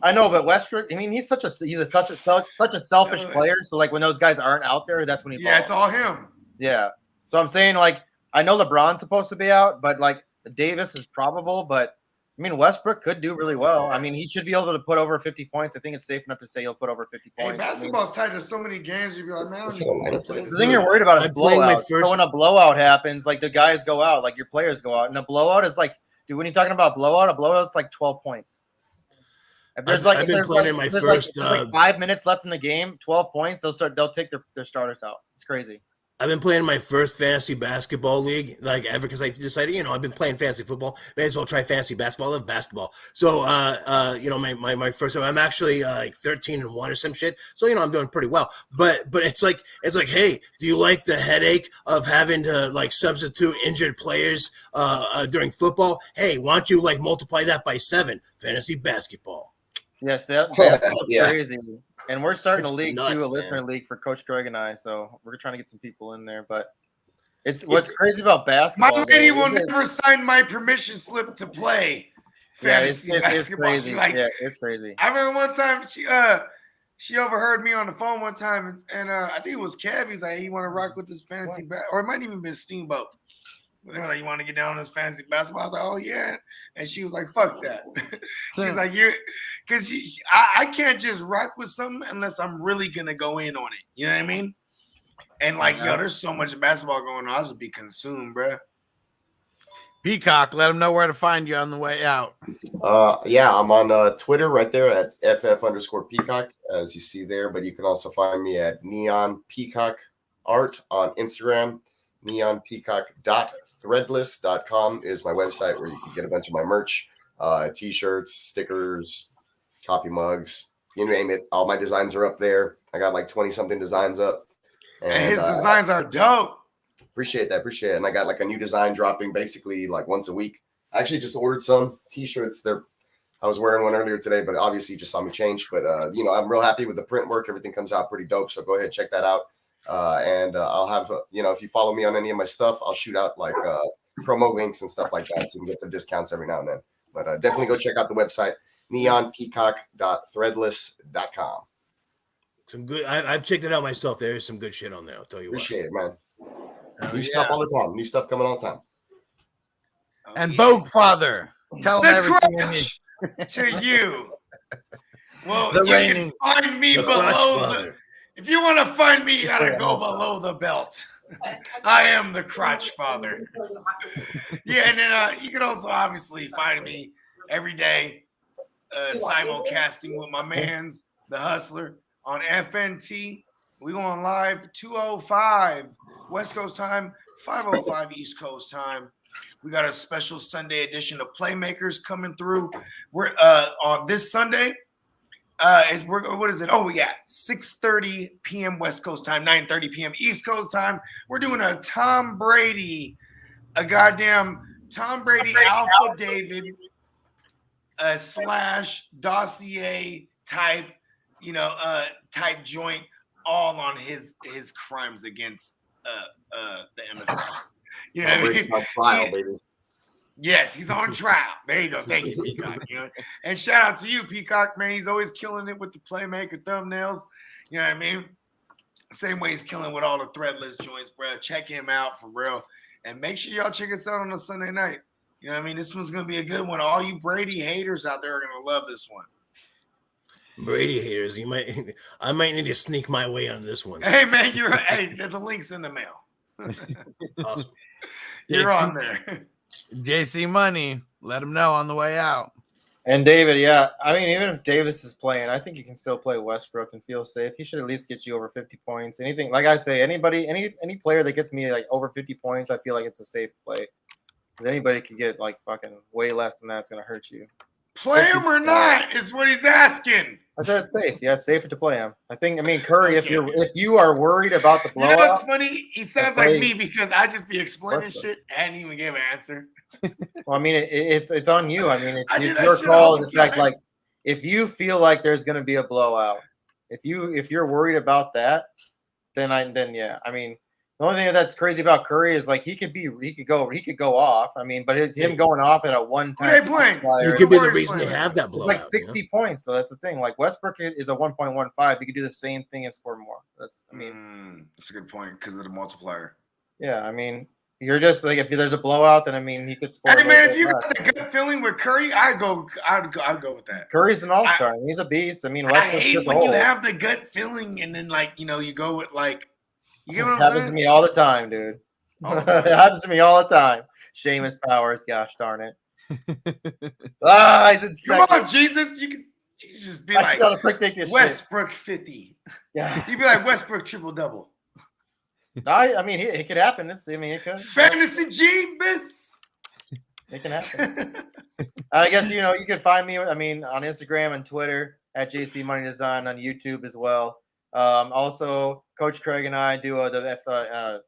I know, but Westbrook. I mean, he's such a selfish player. So like when those guys aren't out there, that's when he. Yeah, it's all him. Yeah. So I'm saying like I know LeBron's supposed to be out, but like Davis is probable, but. I mean, Westbrook could do really well. I mean, he should be able to put over 50 points. I think it's safe enough to say he'll put over 50 points. Hey, basketball's tight. There's so many games. You'd be like, man, the thing you're worried about is blowout. So when a blowout happens, like the guys go out, like your players go out, and a blowout is like, dude, when you're talking about blowout, a blowout is like 12 points. If there's like, there's 5 minutes left in the game, 12 points, they'll take their starters out. It's crazy. I've been playing my first fantasy basketball league, like ever, because I decided, I've been playing fantasy football. May as well try fantasy basketball. I love basketball. So, my first time, I'm actually like 13-1 or some shit. So, I'm doing pretty well. But it's like, hey, do you like the headache of having to like substitute injured players during football? Hey, why don't you like multiply that by 7? Fantasy basketball. Yes, that's crazy. And we're starting a league too, a listener league for Coach Greg and I. So we're trying to get some people in there. But it's what's crazy about basketball. My lady will never sign my permission slip to play fantasy basketball. It's crazy. It's crazy. I remember one time she overheard me on the phone one time, and I think it was Kev. He's like, "Hey, you want to rock with this fantasy or it might even be Steamboat." They were like, "You want to get down on this fantasy basketball?" I was like, "Oh yeah," and she was like, "Fuck that." She's like, because I can't just rock with something unless I'm really gonna go in on it. You know what I mean? And like, there's so much basketball going on, I'll just be consumed, bro. Peacock, let them know where to find you on the way out. Yeah, I'm on Twitter right there at ff_Peacock, as you see there. But you can also find me at Neon Peacock Art on Instagram. neonpeacock.threadless.com is my website where you can get a bunch of my merch, t-shirts, stickers, coffee mugs, you name it. All my designs are up there. I got like 20 something designs up. And his designs are dope. Appreciate that. And I got like a new design dropping basically like once a week. I actually just ordered some t-shirts. I was wearing one earlier today, but obviously you just saw me change. But I'm real happy with the print work. Everything comes out pretty dope. So go ahead, check that out. I'll have, if you follow me on any of my stuff, I'll shoot out like promo links and stuff like that. So you can get some discounts every now and then. But definitely go check out the website, neonpeacock.threadless.com. Some good. I've checked it out myself. There is some good shit on there. I'll tell you. Appreciate it, man. New stuff all the time. New stuff coming all the time. And Bogfather, tell them everything. To you. Well, you can find me below the. If you want to find me, you gotta go below the belt. I am the crotch father. Yeah, and then you can also obviously find me every day simulcasting with my mans, the Hustler, on FNT. We go on live 2:05 West Coast time, 5:05 East Coast time. We got a special Sunday edition of Playmakers coming through. We're on this Sunday. What is it? Oh, yeah, 6:30 p.m. West Coast time, 9:30 p.m. East Coast time. We're doing a goddamn Tom Brady Alpha David / dossier type, type joint, all on his crimes against the NFL. You know what I mean? On trial, baby. Yes, he's on trial. There you go. Thank you, Peacock. And shout out to you, Peacock, man. He's always killing it with the Playmaker thumbnails. You know what I mean? Same way he's killing with all the threadless joints, bro. Check him out for real. And make sure y'all check us out on a Sunday night. You know what I mean? This one's going to be a good one. All you Brady haters out there are going to love this one. Brady haters, I might need to sneak my way on this one. Hey, man, the link's in the mail. Awesome. You're on there. JC Money, let him know on the way out. And David, yeah. I mean, even if Davis is playing, I think you can still play Westbrook and feel safe. He should at least get you over 50 points. Anything, like I say, any player that gets me like over 50 points, I feel like it's a safe play. Because anybody could get like fucking way less than that. It's going to hurt you. Play him or not is what he's asking. I said it's safe. Yeah, it's safer to play him. Curry, if you are worried about the blowout. You know what's funny? He sounds like me because I just be explaining shit and even give an answer. Well, I mean, it's on you. I mean, it's your call. It's like if you feel like there's going to be a blowout, if you're worried about that, then yeah. I mean, The only thing that's crazy about Curry is like he could go off. I mean, but it's him going off at a one-time. Who they playing? It could be the reason they have that It's blowout. like 60 points. So that's the thing. Like Westbrook is a 1.15. He could do the same thing and score more. That's that's a good point because of the multiplier. Yeah, I mean, you're just like if there's a blowout, then I mean he could score. Hey man, if you got the gut feeling with Curry, I'd go with that. Curry's an all-star. He's a beast. I mean, I Westbrook's hate just a when you hole. have the gut feeling and then like you go with like you get what I'm happens saying? to me all the time, dude. All the time. It happens to me all the time. Seamus Powers, gosh darn it. He's in Come second. on, Jesus. You can just be I like gotta predict this Westbrook 50. Yeah. You'd be like Westbrook triple double. I mean, it could happen. It could. Fantasy G, miss. It can happen. I guess you can find me. I mean, on Instagram and Twitter at JC Money Design, on YouTube as well. Also, Coach Craig and I do the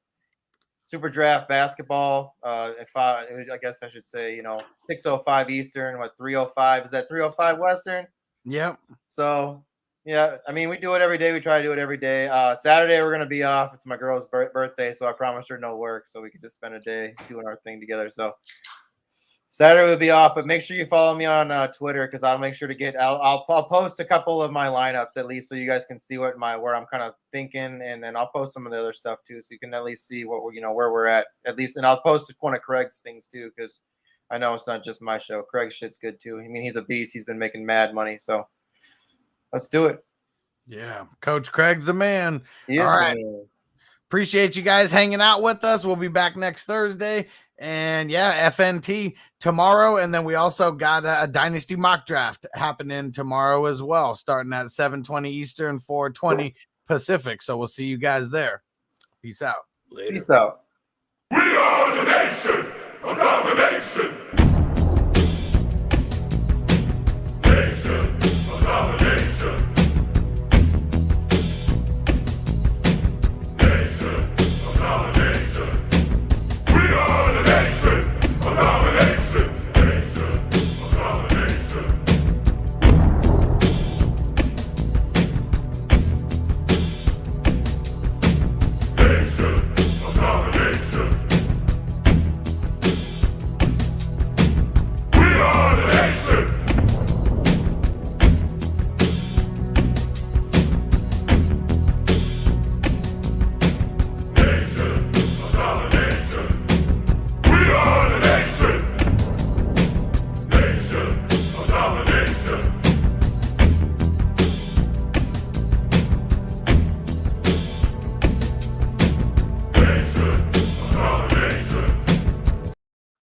Super Draft basketball at 5. I guess I should say 6:05 Eastern. 3:05 is that 3:05 Western? Yep. So yeah, I mean we do it every day. We try to do it every day. Saturday we're gonna be off. It's my girl's birthday, so I promised her no work, so we could just spend a day doing our thing together. So Saturday will be off, but make sure you follow me on Twitter because I'll make sure to I'll post a couple of my lineups at least so you guys can see where I'm kind of thinking, and then I'll post some of the other stuff too, so you can at least see what where we're at least, and I'll post one of Craig's things too because I know it's not just my show. Craig's shit's good too. I mean, he's a beast. He's been making mad money, so let's do it. Yeah, Coach Craig's the man. He is All the right. man. Appreciate you guys hanging out with us. We'll be back next Thursday. And yeah, FNT tomorrow. And then we also got a Dynasty mock draft happening tomorrow as well, starting at 7:20 Eastern, 4:20 Pacific. So we'll see you guys there. Peace out. Peace out. We are the nation of domination.